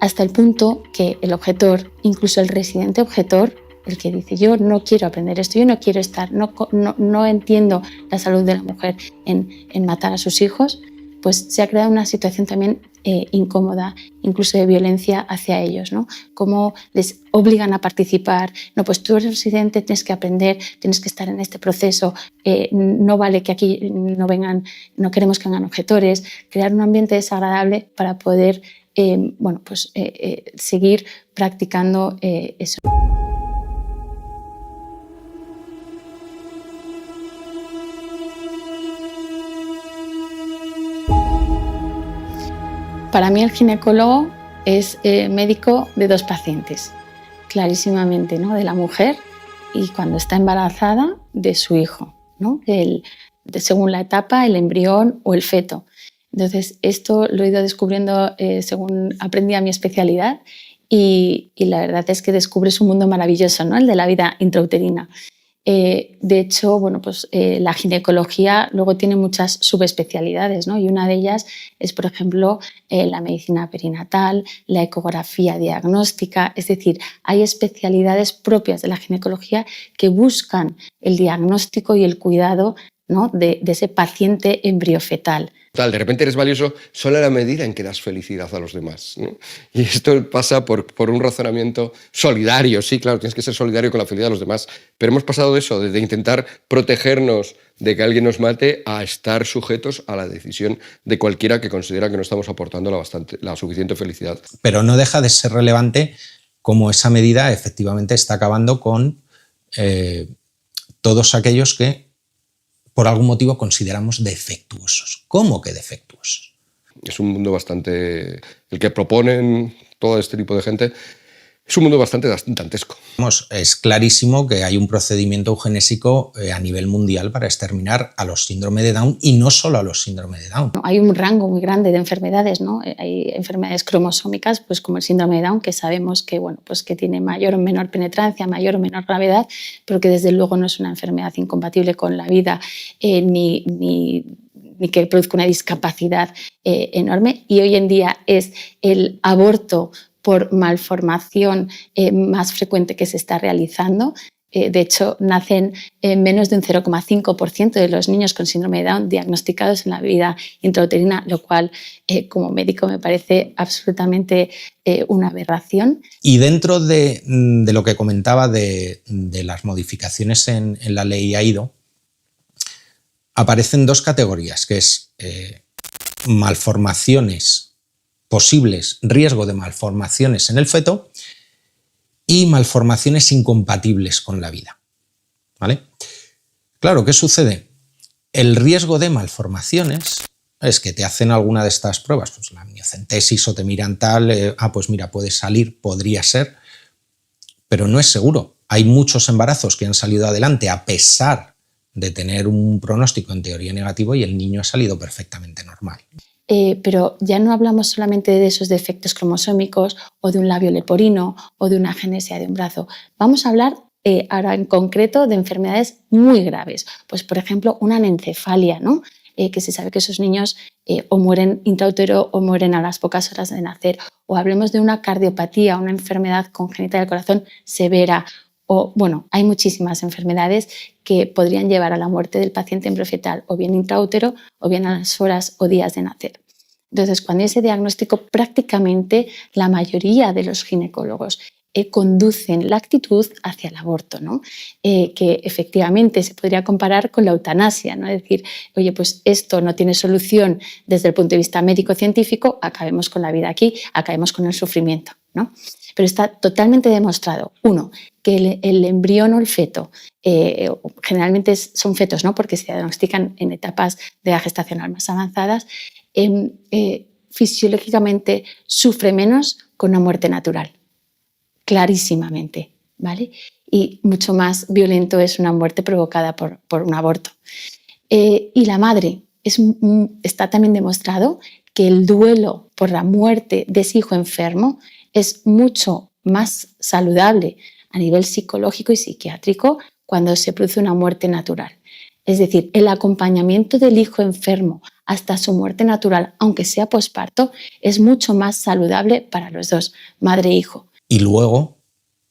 Hasta el punto que el objetor, incluso el residente objetor, el que dice yo no quiero aprender esto, yo no quiero estar, no entiendo la salud de la mujer en matar a sus hijos, pues se ha creado una situación también incómoda, incluso de violencia hacia ellos, ¿no? Cómo les obligan a participar. No, pues tú eres residente, tienes que aprender, tienes que estar en este proceso, no vale que aquí no vengan, no queremos que vengan objetores. Crear un ambiente desagradable para poder seguir practicando eso. Para mí el ginecólogo es médico de dos pacientes, clarísimamente, ¿no?, de la mujer y cuando está embarazada de su hijo, ¿no?, según la etapa, el embrión o el feto. Entonces, esto lo he ido descubriendo según aprendí mi especialidad y la verdad es que descubres un mundo maravilloso, ¿no?, el de la vida intrauterina. De hecho, la ginecología luego tiene muchas subespecialidades, ¿no? Y una de ellas es, por ejemplo, la medicina perinatal, la ecografía diagnóstica. Es decir, hay especialidades propias de la ginecología que buscan el diagnóstico y el cuidado, ¿no?, de ese paciente embriofetal. De repente eres valioso solo a la medida en que das felicidad a los demás, ¿no? Y esto pasa por un razonamiento solidario. Sí, claro, tienes que ser solidario con la felicidad de los demás, pero hemos pasado de eso, de intentar protegernos de que alguien nos mate, a estar sujetos a la decisión de cualquiera que considera que no estamos aportando la suficiente felicidad. Pero no deja de ser relevante cómo esa medida efectivamente está acabando con todos aquellos que por algún motivo consideramos defectuosos. ¿Cómo que defectuosos? Es un mundo bastante... El que proponen todo este tipo de gente es un mundo bastante dantesco. Es clarísimo que hay un procedimiento eugenésico a nivel mundial para exterminar a los síndrome de Down y no solo a los síndrome de Down. Hay un rango muy grande de enfermedades, ¿no? Hay enfermedades cromosómicas, pues como el síndrome de Down, que sabemos que, que tiene mayor o menor penetrancia, mayor o menor gravedad, pero que desde luego no es una enfermedad incompatible con la vida ni que produzca una discapacidad enorme. Y hoy en día es el aborto por malformación más frecuente que se está realizando. De hecho, nacen menos de un 0,5% de los niños con síndrome de Down diagnosticados en la vida intrauterina, lo cual como médico me parece absolutamente una aberración. Y dentro de lo que comentaba de las modificaciones en la ley AIDO, aparecen dos categorías, que es malformaciones posibles, riesgo de malformaciones en el feto y malformaciones incompatibles con la vida, ¿vale? Claro, ¿qué sucede? El riesgo de malformaciones es que te hacen alguna de estas pruebas, pues la amniocentesis o te miran tal, pues mira, puede salir, podría ser, pero no es seguro. Hay muchos embarazos que han salido adelante a pesar de tener un pronóstico en teoría negativo y el niño ha salido perfectamente normal. Pero ya no hablamos solamente de esos defectos cromosómicos o de un labio leporino o de una agenesia de un brazo. Vamos a hablar ahora en concreto de enfermedades muy graves. Pues, por ejemplo, una anencefalia, ¿no? Que se sabe que esos niños o mueren intraútero o mueren a las pocas horas de nacer. O hablemos de una cardiopatía, una enfermedad congénita del corazón severa. O, hay muchísimas enfermedades que podrían llevar a la muerte del paciente embriofetal o bien intraútero o bien a las horas o días de nacer. Entonces, cuando hay ese diagnóstico, prácticamente la mayoría de los ginecólogos conducen la actitud hacia el aborto, ¿no? Que efectivamente se podría comparar con la eutanasia, ¿no? Es decir, oye, pues esto no tiene solución desde el punto de vista médico-científico, acabemos con la vida aquí, acabemos con el sufrimiento, ¿no? Pero está totalmente demostrado, uno, que el embrión o el feto, generalmente son fetos, ¿no? Porque se diagnostican en etapas de la gestacional más avanzadas, fisiológicamente sufre menos con una muerte natural. Clarísimamente, ¿vale? Y mucho más violento es una muerte provocada por un aborto. Y la madre, está también demostrado que el duelo por la muerte de ese hijo enfermo es mucho más saludable a nivel psicológico y psiquiátrico cuando se produce una muerte natural. Es decir, el acompañamiento del hijo enfermo hasta su muerte natural, aunque sea posparto, es mucho más saludable para los dos, madre e hijo. Y luego,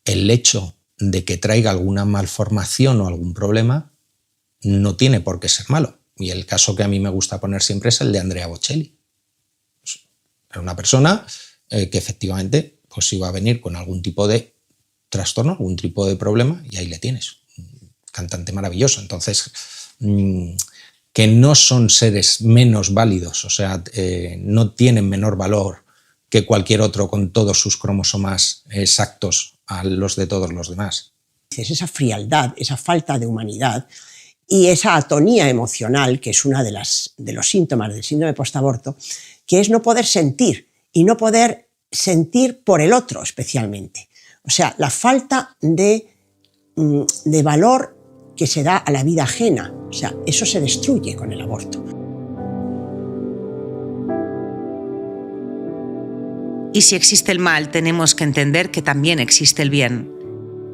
el hecho de que traiga alguna malformación o algún problema no tiene por qué ser malo. Y el caso que a mí me gusta poner siempre es el de Andrea Bocelli. Era una persona que efectivamente pues iba a venir con algún tipo de trastorno, algún tipo de problema, y ahí le tienes. Un cantante maravilloso. Entonces, que no son seres menos válidos, o sea, no tienen menor valor que cualquier otro con todos sus cromosomas exactos a los de todos los demás. Es esa frialdad, esa falta de humanidad y esa atonía emocional, que es uno de los síntomas del síndrome postaborto, que es no poder sentir y no poder sentir por el otro especialmente. O sea, la falta de valor que se da a la vida ajena. O sea, eso se destruye con el aborto. Y si existe el mal, tenemos que entender que también existe el bien.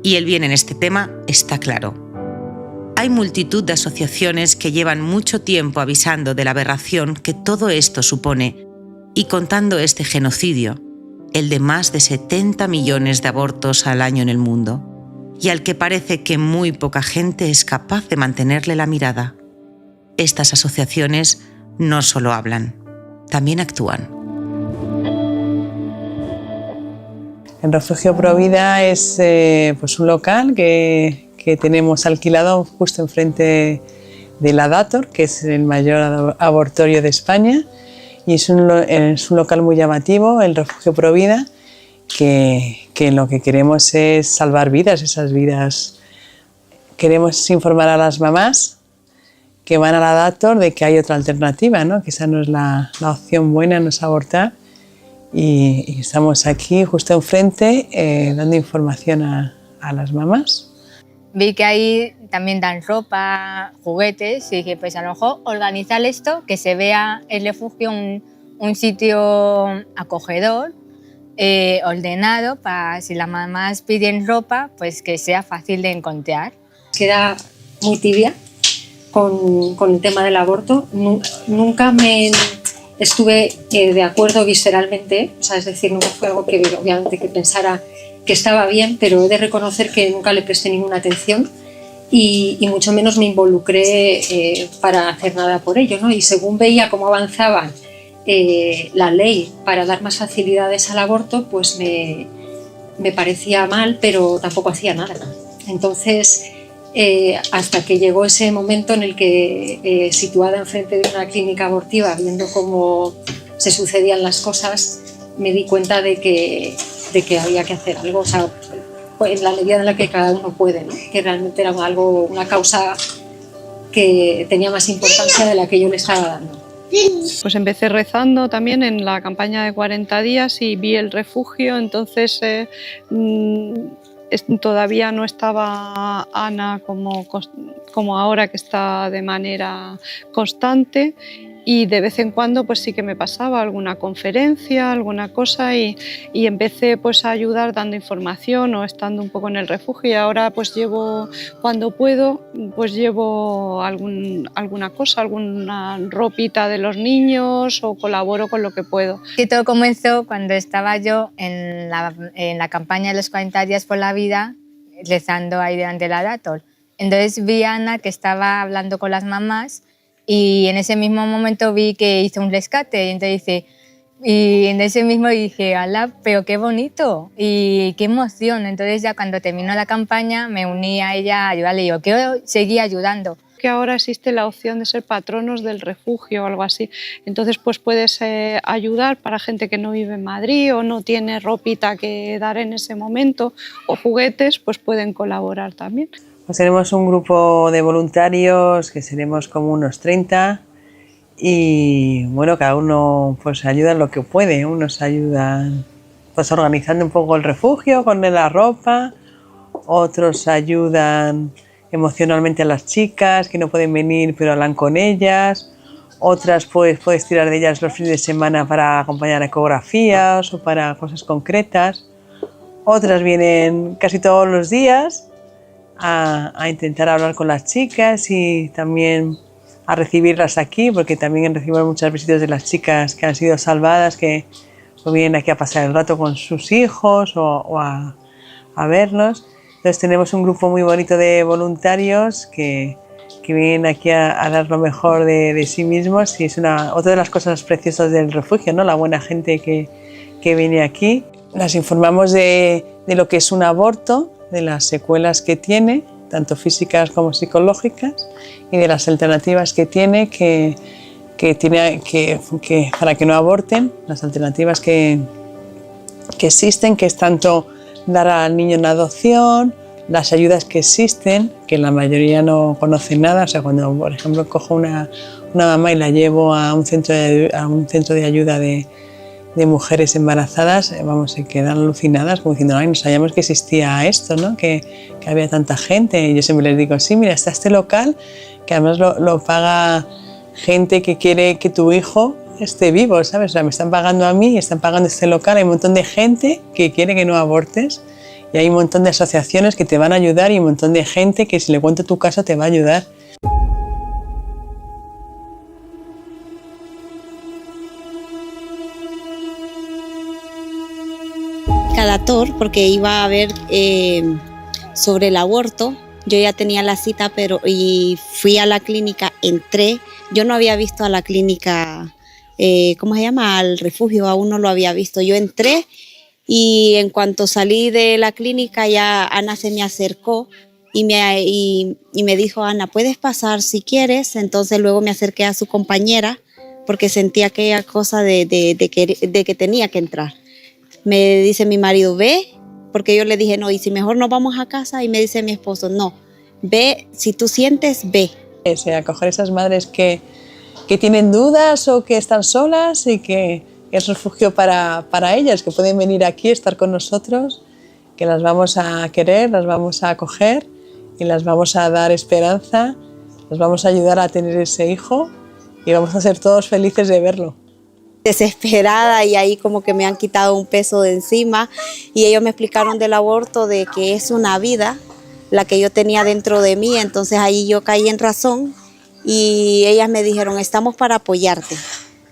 Y el bien en este tema está claro. Hay multitud de asociaciones que llevan mucho tiempo avisando de la aberración que todo esto supone y contando este genocidio, el de más de 70 millones de abortos al año en el mundo, y al que parece que muy poca gente es capaz de mantenerle la mirada. Estas asociaciones no solo hablan, también actúan. El Refugio Provida es pues un local que tenemos alquilado justo enfrente de la Dator, que es el mayor abortorio de España, y es un local muy llamativo, el Refugio Provida, que lo que queremos es salvar vidas, esas vidas. Queremos informar a las mamás que van a la Dator de que hay otra alternativa, ¿no? Que esa no es la opción buena, no es abortar. Y estamos aquí justo enfrente dando información a las mamás. Vi que ahí también dan ropa, juguetes, y dije, pues a lo mejor organizar esto, que se vea el refugio un sitio acogedor, ordenado, para si las mamás piden ropa, pues que sea fácil de encontrar. Queda muy tibia con el tema del aborto. Nunca me estuve de acuerdo visceralmente, o sea, es decir, nunca fue algo que obviamente que pensara que estaba bien, pero he de reconocer que nunca le presté ninguna atención y mucho menos me involucré para hacer nada por ello, ¿no? Y según veía cómo avanzaba la ley para dar más facilidades al aborto, pues me parecía mal, pero tampoco hacía nada. Entonces, hasta que llegó ese momento en el que, situada enfrente de una clínica abortiva, viendo cómo se sucedían las cosas, me di cuenta de que había que hacer algo, o sea, en la medida en la que cada uno puede, ¿no? Que realmente era una causa que tenía más importancia de la que yo le estaba dando. Pues empecé rezando también en la campaña de 40 días y vi el refugio, entonces todavía no estaba Ana como ahora, que está de manera constante, y de vez en cuando pues sí que me pasaba alguna conferencia, alguna cosa, y empecé pues a ayudar dando información o estando un poco en el refugio, y ahora pues llevo, cuando puedo, pues llevo alguna cosa, alguna ropita de los niños, o colaboro con lo que puedo. Que todo comenzó cuando estaba yo en la campaña de los 40 días por la vida, rezando ahí delante de la Dator. Entonces vi a Ana que estaba hablando con las mamás Y en ese mismo momento vi que hizo un rescate y entonces dice, y en ese mismo dije, ala, pero qué bonito y qué emoción. Entonces ya cuando terminó la campaña me uní a ella a ayudarle y yo quiero seguir ayudando. Que ahora existe la opción de ser patronos del refugio o algo así. Entonces pues puedes ayudar para gente que no vive en Madrid o no tiene ropita que dar en ese momento o juguetes, pues pueden colaborar también. Pues tenemos un grupo de voluntarios que seremos como unos 30 y bueno, cada uno pues ayuda en lo que puede. Unos ayudan pues organizando un poco el refugio con la ropa, otros ayudan emocionalmente a las chicas que no pueden venir pero hablan con ellas, otras pues puedes tirar de ellas los fines de semana para acompañar a ecografías o para cosas concretas, otras vienen casi todos los días a intentar hablar con las chicas y también a recibirlas aquí, porque también recibimos muchas visitas de las chicas que han sido salvadas, que pues vienen aquí a pasar el rato con sus hijos o a vernos. Entonces tenemos un grupo muy bonito de voluntarios que vienen aquí a dar lo mejor de sí mismos y es otra de las cosas preciosas del refugio, ¿no? La buena gente que viene aquí. Las informamos de lo que es un aborto, de las secuelas que tiene, tanto físicas como psicológicas, y de las alternativas que tiene para que no aborten, las alternativas que existen, que es tanto dar al niño en adopción, las ayudas que existen, que la mayoría no conocen nada. O sea, cuando por ejemplo cojo una mamá y la llevo a un centro de ayuda de mujeres embarazadas, vamos, se quedan alucinadas como diciendo, ay, no sabíamos que existía esto, ¿no? que había tanta gente. Y yo siempre les digo, sí, mira, está este local que además lo paga gente que quiere que tu hijo esté vivo, ¿sabes? O sea, me están pagando a mí y están pagando este local. Hay un montón de gente que quiere que no abortes y hay un montón de asociaciones que te van a ayudar y un montón de gente que si le cuento tu caso te va a ayudar. Dator, porque iba a ver sobre el aborto. Yo ya tenía la cita, y fui a la clínica, entré. Yo no había visto a la clínica, ¿cómo se llama? Al refugio, aún no lo había visto. Yo entré y en cuanto salí de la clínica ya Ana se me acercó y me dijo, Ana, puedes pasar si quieres. Entonces luego me acerqué a su compañera porque sentía aquella cosa de que tenía que entrar. Me dice mi marido, ve, porque yo le dije, no, y si mejor nos vamos a casa, y me dice mi esposo, no, ve, si tú sientes, ve. Acoger a esas madres que tienen dudas o que están solas y que es refugio para ellas, que pueden venir aquí, estar con nosotros, que las vamos a querer, las vamos a acoger y las vamos a dar esperanza, las vamos a ayudar a tener ese hijo y vamos a ser todos felices de verlo. Desesperada, y ahí como que me han quitado un peso de encima y ellos me explicaron del aborto, de que es una vida la que yo tenía dentro de mí. Entonces ahí yo caí en razón y ellas me dijeron, estamos para apoyarte,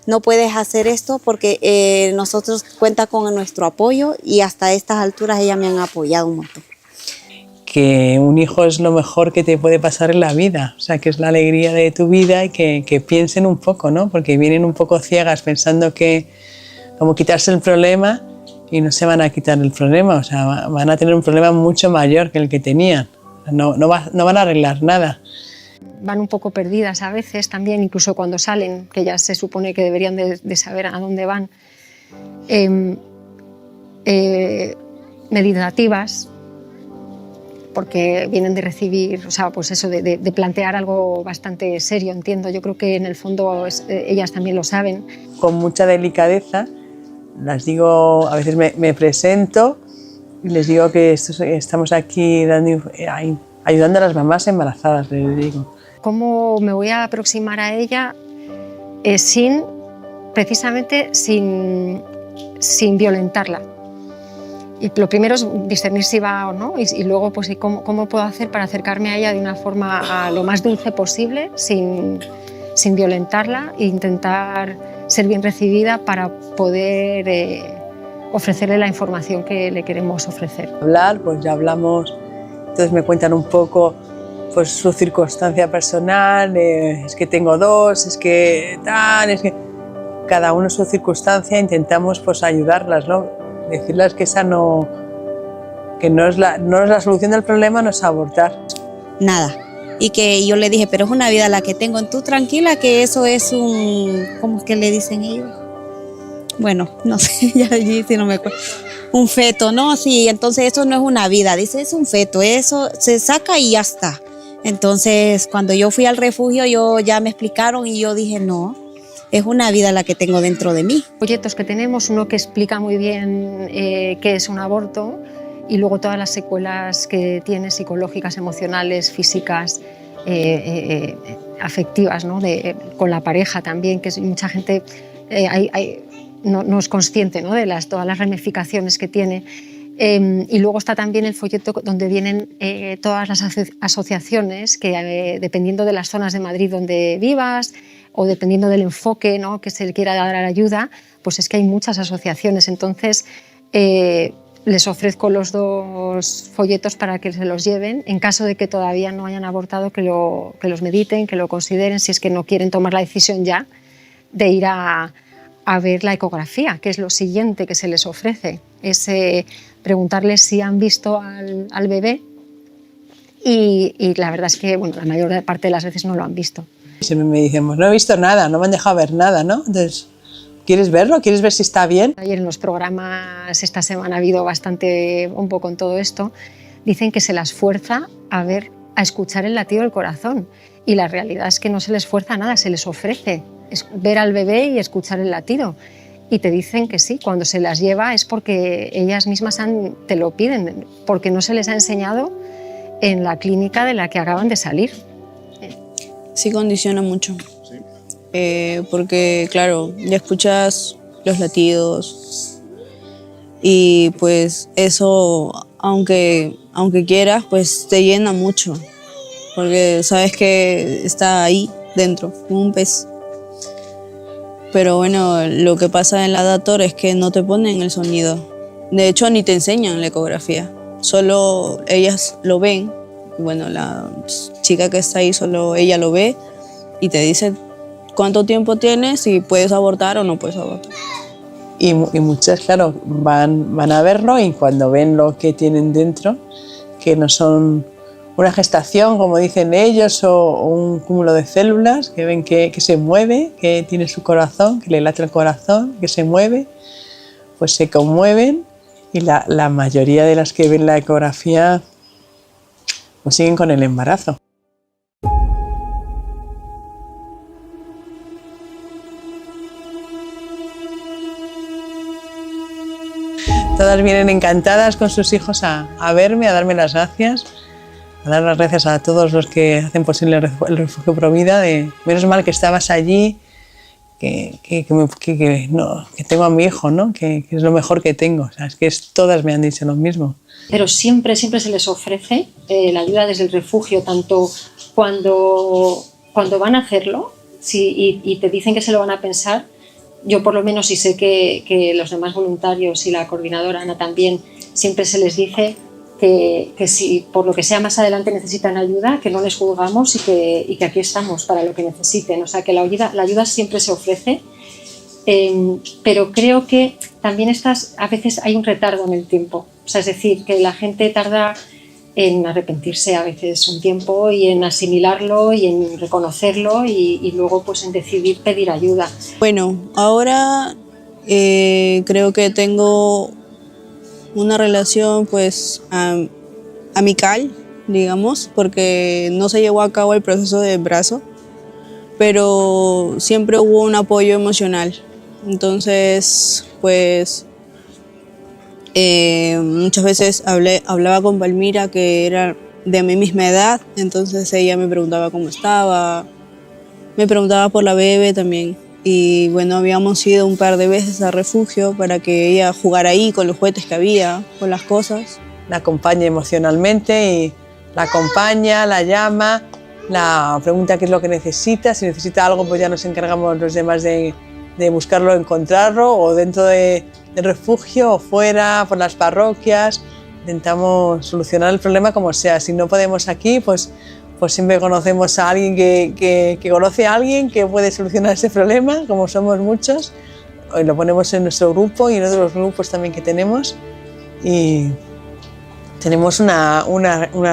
no puedes hacer esto porque nosotros cuenta con nuestro apoyo, y hasta estas alturas ellas me han apoyado un montón. Que un hijo es lo mejor que te puede pasar en la vida, o sea, que es la alegría de tu vida, y que piensen un poco, ¿no? Porque vienen un poco ciegas pensando que como quitarse el problema, y no se van a quitar el problema, o sea, van a tener un problema mucho mayor que el que tenían, no van a arreglar nada. Van un poco perdidas a veces también, incluso cuando salen, que ya se supone que deberían de saber a dónde van, meditativas, porque vienen de recibir, o sea, pues eso, de plantear algo bastante serio, entiendo. Yo creo que en el fondo ellas también lo saben. Con mucha delicadeza las digo, a veces me presento y les digo que estamos aquí ayudando a las mamás embarazadas, les digo. ¿Cómo me voy a aproximar a ella precisamente sin violentarla? Y lo primero es discernir si va o no, y luego pues cómo puedo hacer para acercarme a ella de una forma lo más dulce posible, sin violentarla, e intentar ser bien recibida para poder ofrecerle la información que le queremos ofrecer. Hablar, pues ya hablamos, entonces me cuentan un poco pues su circunstancia personal, es que tengo dos, es que tal, es que cada uno su circunstancia, intentamos pues ayudarlas, ¿no? Decirles que esa no es la solución del problema, no es abortar. Nada. Y que yo le dije, pero es una vida la que tengo, tú tranquila que eso es un, ¿cómo es que le dicen ellos? Bueno, no sé, ya allí sí no me acuerdo. Un feto, ¿no? Sí, entonces eso no es una vida, dice, es un feto, eso se saca y ya está. Entonces, cuando yo fui al refugio, ya me explicaron y yo dije, no, es una vida la que tengo dentro de mí. Folletos que tenemos, uno que explica muy bien qué es un aborto y luego todas las secuelas que tiene psicológicas, emocionales, físicas, afectivas, ¿no? Con la pareja también, que mucha gente no es consciente, ¿no? de todas las ramificaciones que tiene. Y luego está también el folleto donde vienen todas las asociaciones que, dependiendo de las zonas de Madrid donde vivas o dependiendo del enfoque, ¿no? que se le quiera dar a la ayuda, pues es que hay muchas asociaciones. Entonces, les ofrezco los dos folletos para que se los lleven. En caso de que todavía no hayan abortado, que los mediten, que lo consideren, si es que no quieren tomar la decisión ya de ir a ver la ecografía, que es lo siguiente que se les ofrece. Es preguntarles si han visto al bebé y la verdad es que bueno, la mayor parte de las veces no lo han visto. Siempre me dicen, no he visto nada, no me han dejado ver nada, ¿no? Entonces, ¿quieres verlo? ¿Quieres ver si está bien? Ayer en los programas, esta semana ha habido bastante un poco en todo esto, dicen que se las fuerza a escuchar el latido del corazón y la realidad es que no se les fuerza nada, se les ofrece ver al bebé y escuchar el latido. Y te dicen que sí, cuando se las lleva es porque ellas mismas te lo piden, porque no se les ha enseñado en la clínica de la que acaban de salir. Sí condiciona mucho, porque claro, ya escuchas los latidos y pues eso, aunque quieras, pues te llena mucho, porque sabes que está ahí dentro, como un pez. Pero bueno, lo que pasa en la Dator es que no te ponen el sonido. De hecho, ni te enseñan la ecografía. Solo ellas lo ven. Bueno, la chica que está ahí, solo ella lo ve y te dice cuánto tiempo tienes y puedes abortar o no puedes abortar. Y muchas, claro, van a verlo y cuando ven lo que tienen dentro, que no son una gestación, como dicen ellos, o un cúmulo de células, que ven que se mueve, que tiene su corazón, que le late el corazón, que se mueve, pues se conmueven y la mayoría de las que ven la ecografía pues siguen con el embarazo. Todas vienen encantadas con sus hijos a verme, a darme las gracias. A dar las gracias a todos los que hacen posible el Refugio Provida, de menos mal que estabas allí, que tengo a mi hijo, ¿no? que es lo mejor que tengo. O sea, es que todas me han dicho lo mismo. Pero siempre se les ofrece la ayuda desde el refugio, tanto cuando van a hacerlo y te dicen que se lo van a pensar. Yo por lo menos, y sé que los demás voluntarios y la coordinadora Ana también, siempre se les dice que si por lo que sea más adelante necesitan ayuda, que no les juzgamos y que aquí estamos para lo que necesiten. O sea, que la ayuda siempre se ofrece, pero creo que también a veces hay un retardo en el tiempo. O sea, es decir, que la gente tarda en arrepentirse a veces un tiempo y en asimilarlo y en reconocerlo y luego pues en decidir pedir ayuda. Bueno, ahora creo que tengo una relación pues amical, digamos, porque no se llevó a cabo el proceso de embarazo, pero siempre hubo un apoyo emocional. Entonces, pues muchas veces hablaba con Palmira, que era de mi misma edad, entonces ella me preguntaba cómo estaba, me preguntaba por la bebé también. Y bueno, habíamos ido un par de veces al refugio para que ella jugara ahí con los juguetes que había, con las cosas. La acompaña emocionalmente y la acompaña, la llama, la pregunta qué es lo que necesita. Si necesita algo, pues ya nos encargamos los demás de buscarlo, encontrarlo, o dentro del refugio o fuera, por las parroquias. Intentamos solucionar el problema como sea. Si no podemos aquí, pues pues siempre conocemos a alguien que conoce a alguien que puede solucionar ese problema, como somos muchos, y lo ponemos en nuestro grupo y en otros grupos también que tenemos, y tenemos una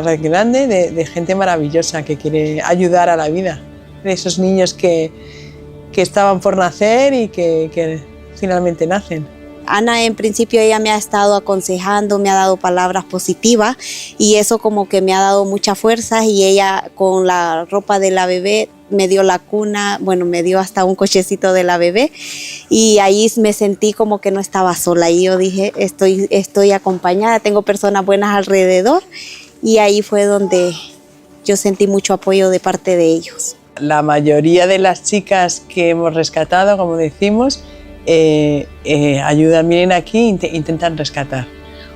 red grande de gente maravillosa que quiere ayudar a la vida, de esos niños que estaban por nacer y que finalmente nacen. Ana, en principio, ella me ha estado aconsejando, me ha dado palabras positivas y eso como que me ha dado mucha fuerza, y ella con la ropa de la bebé me dio la cuna, bueno, me dio hasta un cochecito de la bebé, y ahí me sentí como que no estaba sola, y yo dije, estoy acompañada, tengo personas buenas alrededor, y ahí fue donde yo sentí mucho apoyo de parte de ellos. La mayoría de las chicas que hemos rescatado, como decimos, ayudan, vienen aquí e intentan rescatar.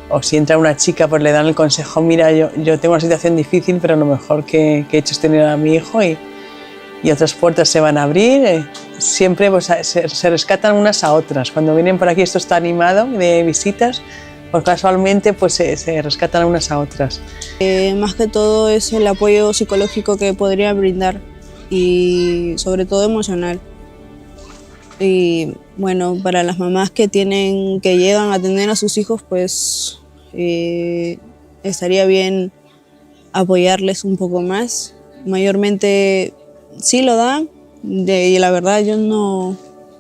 O si entra una chica, pues le dan el consejo, mira, yo tengo una situación difícil, pero lo mejor que he hecho es tener a mi hijo, y otras puertas se van a abrir. Siempre pues, se rescatan unas a otras. Cuando vienen por aquí, esto está animado de visitas, pues casualmente pues, se rescatan unas a otras. Más que todo es el apoyo psicológico que podría brindar, y sobre todo emocional. Y bueno, para las mamás que llegan a tener a sus hijos, pues estaría bien apoyarles un poco más. Mayormente sí lo dan, y la verdad yo no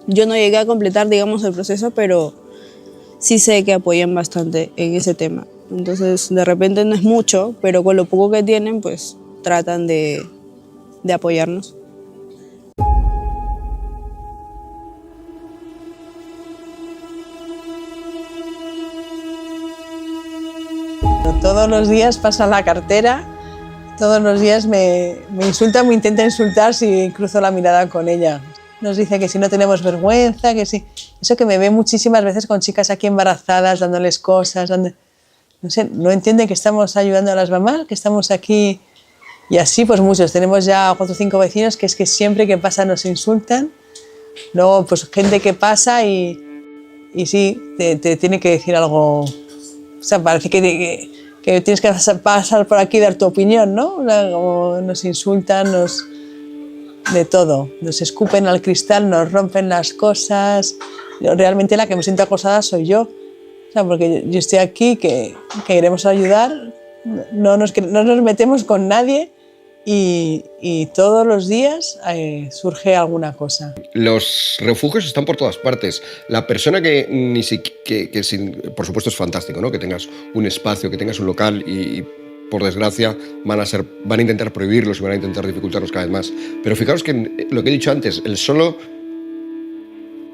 llegué a completar, digamos, el proceso, pero sí sé que apoyan bastante en ese tema. Entonces, de repente no es mucho, pero con lo poco que tienen, pues tratan de apoyarnos. Todos los días pasa la cartera, todos los días me insulta, me intenta insultar si cruzo la mirada con ella. Nos dice que si no tenemos vergüenza, que sí. Eso que me ve muchísimas veces con chicas aquí embarazadas, dándoles cosas, no sé, no entienden que estamos ayudando a las mamás, que estamos aquí. Y así pues muchos, tenemos ya 4 o 5 vecinos que es que siempre que pasa nos insultan. Luego pues gente que pasa y sí, te tiene que decir algo. O sea, parece que tienes que pasar por aquí y dar tu opinión, ¿no? Como nos insultan, de todo. Nos escupen al cristal, nos rompen las cosas. Realmente la que me siento acosada soy yo. O sea, porque yo estoy aquí, que queremos ayudar, no nos metemos con nadie, y todos los días surge alguna cosa. Los refugios están por todas partes. La persona que por supuesto es fantástico, ¿no? Que tengas un espacio, que tengas un local, y por desgracia van a intentar prohibirlos y van a intentar dificultarlos cada vez más. Pero fijaros que lo que he dicho antes, el solo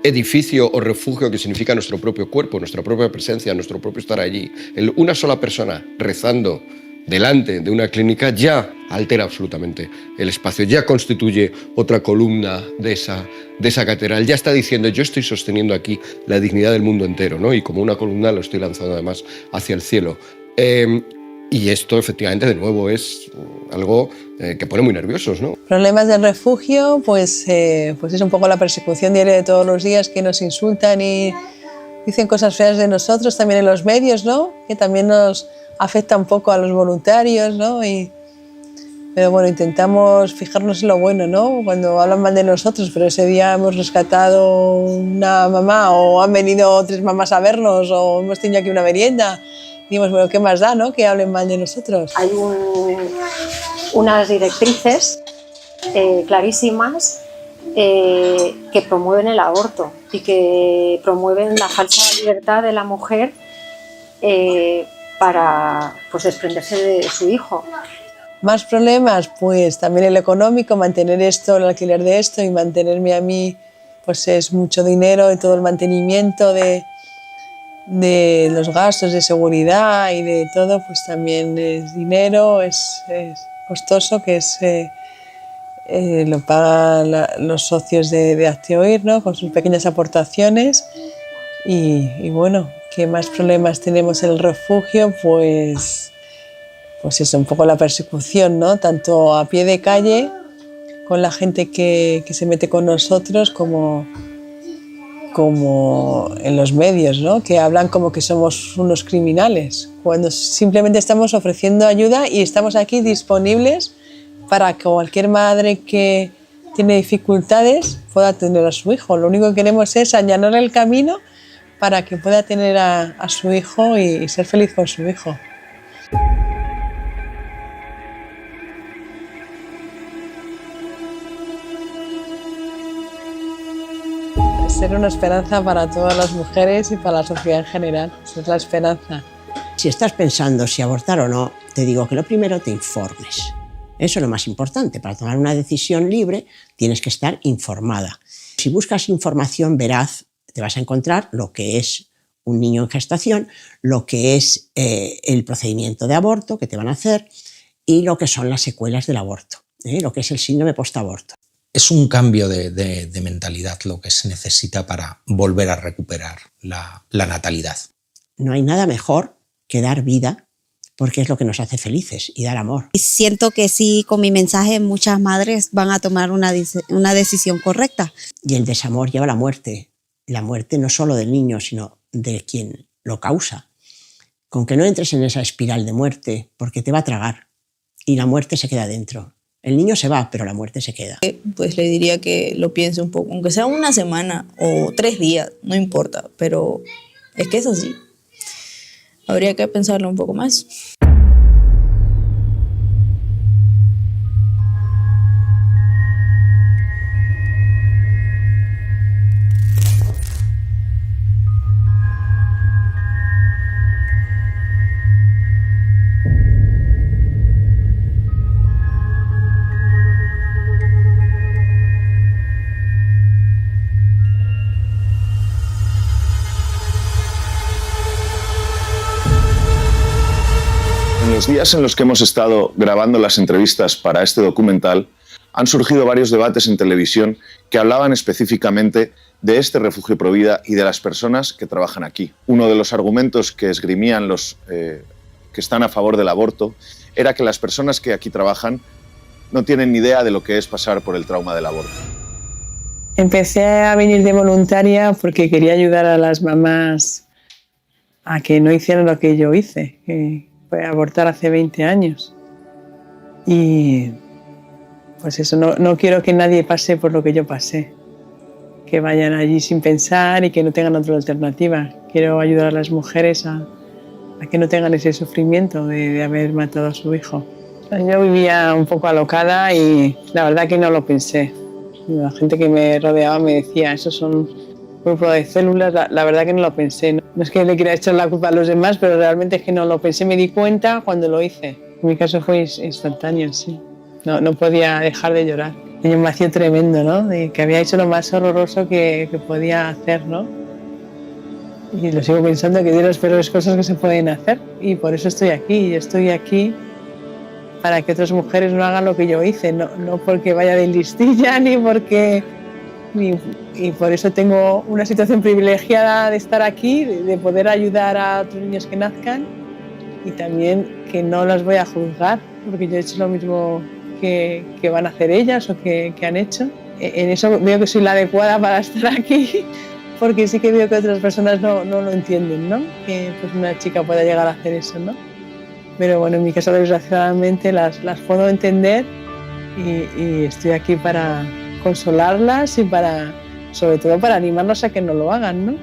edificio o refugio que significa nuestro propio cuerpo, nuestra propia presencia, nuestro propio estar allí, una sola persona rezando delante de una clínica ya altera absolutamente el espacio, ya constituye otra columna de esa catedral, ya está diciendo, yo estoy sosteniendo aquí la dignidad del mundo entero, ¿no? Y como una columna lo estoy lanzando además hacia el cielo. Y esto efectivamente de nuevo es algo que pone muy nerviosos, ¿no? Problemas del refugio, pues es un poco la persecución diaria de todos los días, que nos insultan y dicen cosas feas de nosotros, también en los medios, ¿no? Que también nos afecta un poco a los voluntarios, ¿no? Pero bueno, intentamos fijarnos en lo bueno, ¿no? Cuando hablan mal de nosotros, pero ese día hemos rescatado una mamá, o han venido 3 mamás a vernos, o hemos tenido aquí una merienda. Dijimos, bueno, ¿qué más da, no? Que hablen mal de nosotros. Hay unas directrices clarísimas que promueven el aborto y que promueven la falsa libertad de la mujer para pues, desprenderse de su hijo. Más problemas, pues también el económico, mantener esto, el alquiler de esto, y mantenerme a mí, pues es mucho dinero, y todo el mantenimiento de los gastos de seguridad y de todo, pues también es dinero, es costoso, que lo pagan los socios de Hazte-Oír, ¿no? Con sus pequeñas aportaciones. Y bueno, ¿qué más problemas tenemos en el refugio? Pues es un poco la persecución, ¿no? Tanto a pie de calle, con la gente que se mete con nosotros, como en los medios, ¿no? Que hablan como que somos unos criminales, cuando simplemente estamos ofreciendo ayuda y estamos aquí disponibles para que cualquier madre que tiene dificultades pueda tener a su hijo. Lo único que queremos es allanar el camino para que pueda tener a su hijo y ser feliz con su hijo. Ser una esperanza para todas las mujeres y para la sociedad en general. Esa es la esperanza. Si estás pensando si abortar o no, te digo que lo primero te informes. Eso es lo más importante. Para tomar una decisión libre tienes que estar informada. Si buscas información veraz, te vas a encontrar lo que es un niño en gestación, lo que es el procedimiento de aborto que te van a hacer y lo que son las secuelas del aborto, lo que es el síndrome postaborto. Es un cambio de mentalidad lo que se necesita para volver a recuperar la natalidad. No hay nada mejor que dar vida, porque es lo que nos hace felices, y dar amor. Y siento que sí, con mi mensaje muchas madres van a tomar una decisión correcta. Y el desamor lleva a la muerte no solo del niño, sino de quien lo causa. Con que no entres en esa espiral de muerte, porque te va a tragar, y la muerte se queda dentro. El niño se va, pero la muerte se queda. Pues le diría que lo piense un poco, aunque sea una semana o 3 días, no importa, pero es que es así. Habría que pensarlo un poco más. En los días en los que hemos estado grabando las entrevistas para este documental, han surgido varios debates en televisión que hablaban específicamente de este refugio Provida y de las personas que trabajan aquí. Uno de los argumentos que esgrimían los que están a favor del aborto era que las personas que aquí trabajan no tienen ni idea de lo que es pasar por el trauma del aborto. Empecé a venir de voluntaria porque quería ayudar a las mamás a que no hicieran lo que yo hice, que fue abortar hace 20 años. Y pues eso, no quiero que nadie pase por lo que yo pasé, que vayan allí sin pensar y que no tengan otra alternativa. Quiero ayudar a las mujeres a que no tengan ese sufrimiento de haber matado a su hijo. Yo vivía un poco alocada y la verdad que no lo pensé. La gente que me rodeaba me decía, esos son un grupo de células. La verdad que no lo pensé. No es que le quiera echar la culpa a los demás, pero realmente es que no lo pensé. Me di cuenta cuando lo hice. En mi caso fue instantáneo, sí. No podía dejar de llorar. Y un vacío tremendo, ¿no? De que había hecho lo más horroroso que podía hacer, ¿no? Y lo sigo pensando, que de las peores cosas que se pueden hacer. Y por eso estoy aquí. Yo estoy aquí para que otras mujeres no hagan lo que yo hice. No porque vaya de listilla, ni porque... Y por eso tengo una situación privilegiada de estar aquí, de poder ayudar a otros niños que nazcan. Y también que no las voy a juzgar, porque yo he hecho lo mismo que van a hacer ellas o que han hecho. En eso veo que soy la adecuada para estar aquí, porque sí que veo que otras personas no lo entienden, ¿no? Que pues una chica pueda llegar a hacer eso, ¿no? Pero bueno, en mi caso, desgraciadamente, las puedo entender y estoy aquí para consolarlas y sobre todo para animarlas a que no lo hagan, ¿no?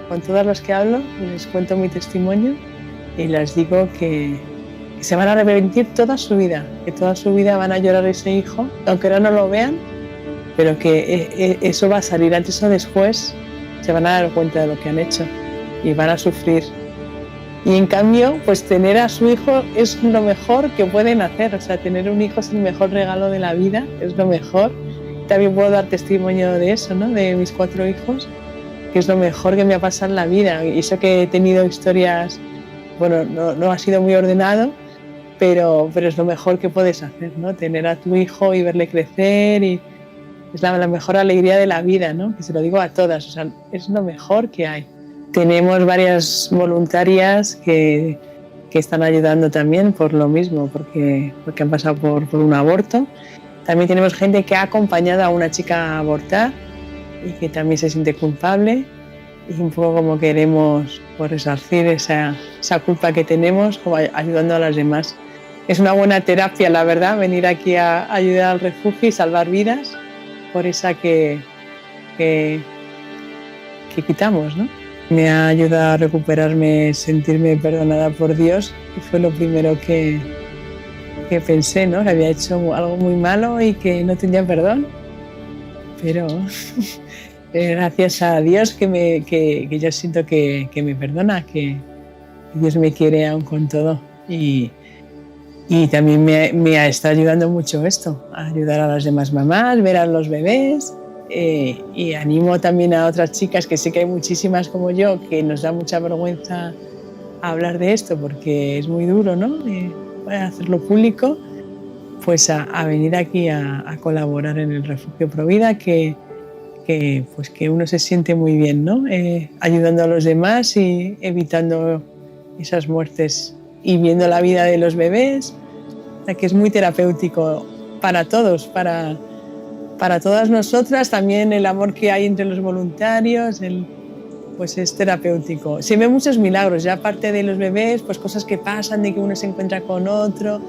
Con todas las que hablo les cuento mi testimonio y les digo que se van a arrepentir toda su vida, que toda su vida van a llorar ese hijo, aunque ahora no lo vean, pero que eso va a salir antes o después, se van a dar cuenta de lo que han hecho y van a sufrir. Y en cambio, pues tener a su hijo es lo mejor que pueden hacer, o sea, tener un hijo es el mejor regalo de la vida, es lo mejor. También puedo dar testimonio de eso, ¿no? De mis 4 hijos, que es lo mejor que me ha pasado en la vida. Y eso que he tenido historias, bueno, no ha sido muy ordenado, pero es lo mejor que puedes hacer, ¿no? Tener a tu hijo y verle crecer, y es la mejor alegría de la vida, ¿no? Que se lo digo a todas, o sea, es lo mejor que hay. Tenemos varias voluntarias que están ayudando también por lo mismo, porque han pasado por un aborto. También tenemos gente que ha acompañado a una chica a abortar y que también se siente culpable, y un poco como queremos pues resarcir esa culpa que tenemos, como ayudando a las demás. es una buena terapia, la verdad, venir aquí a ayudar al refugio y salvar vidas por esa que quitamos, ¿no? Me ha ayudado a recuperarme, sentirme perdonada por Dios, y fue lo primero que pensé, ¿no? Que había hecho algo muy malo y que no tenía perdón. Pero gracias a Dios que yo siento que me perdona, que Dios me quiere aún con todo. Y también me está ayudando mucho esto, a ayudar a las demás mamás, ver a los bebés. Y animo también a otras chicas, que sé que hay muchísimas como yo, que nos da mucha vergüenza hablar de esto porque es muy duro, ¿no? Hacerlo público, pues a venir aquí a colaborar en el Refugio Provida, que uno se siente muy bien, ¿no? Ayudando a los demás y evitando esas muertes y viendo la vida de los bebés, o sea, que es muy terapéutico para todos, para todas nosotras. También el amor que hay entre los voluntarios, pues es terapéutico. Se ven muchos milagros, ya aparte de los bebés, pues cosas que pasan, de que uno se encuentra con otro,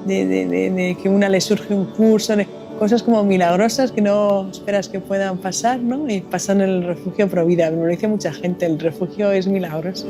de que a una le surge un curso, cosas como milagrosas que no esperas que puedan pasar, ¿no? Y pasan en el Refugio Provida. Me lo dice mucha gente, el refugio es milagroso.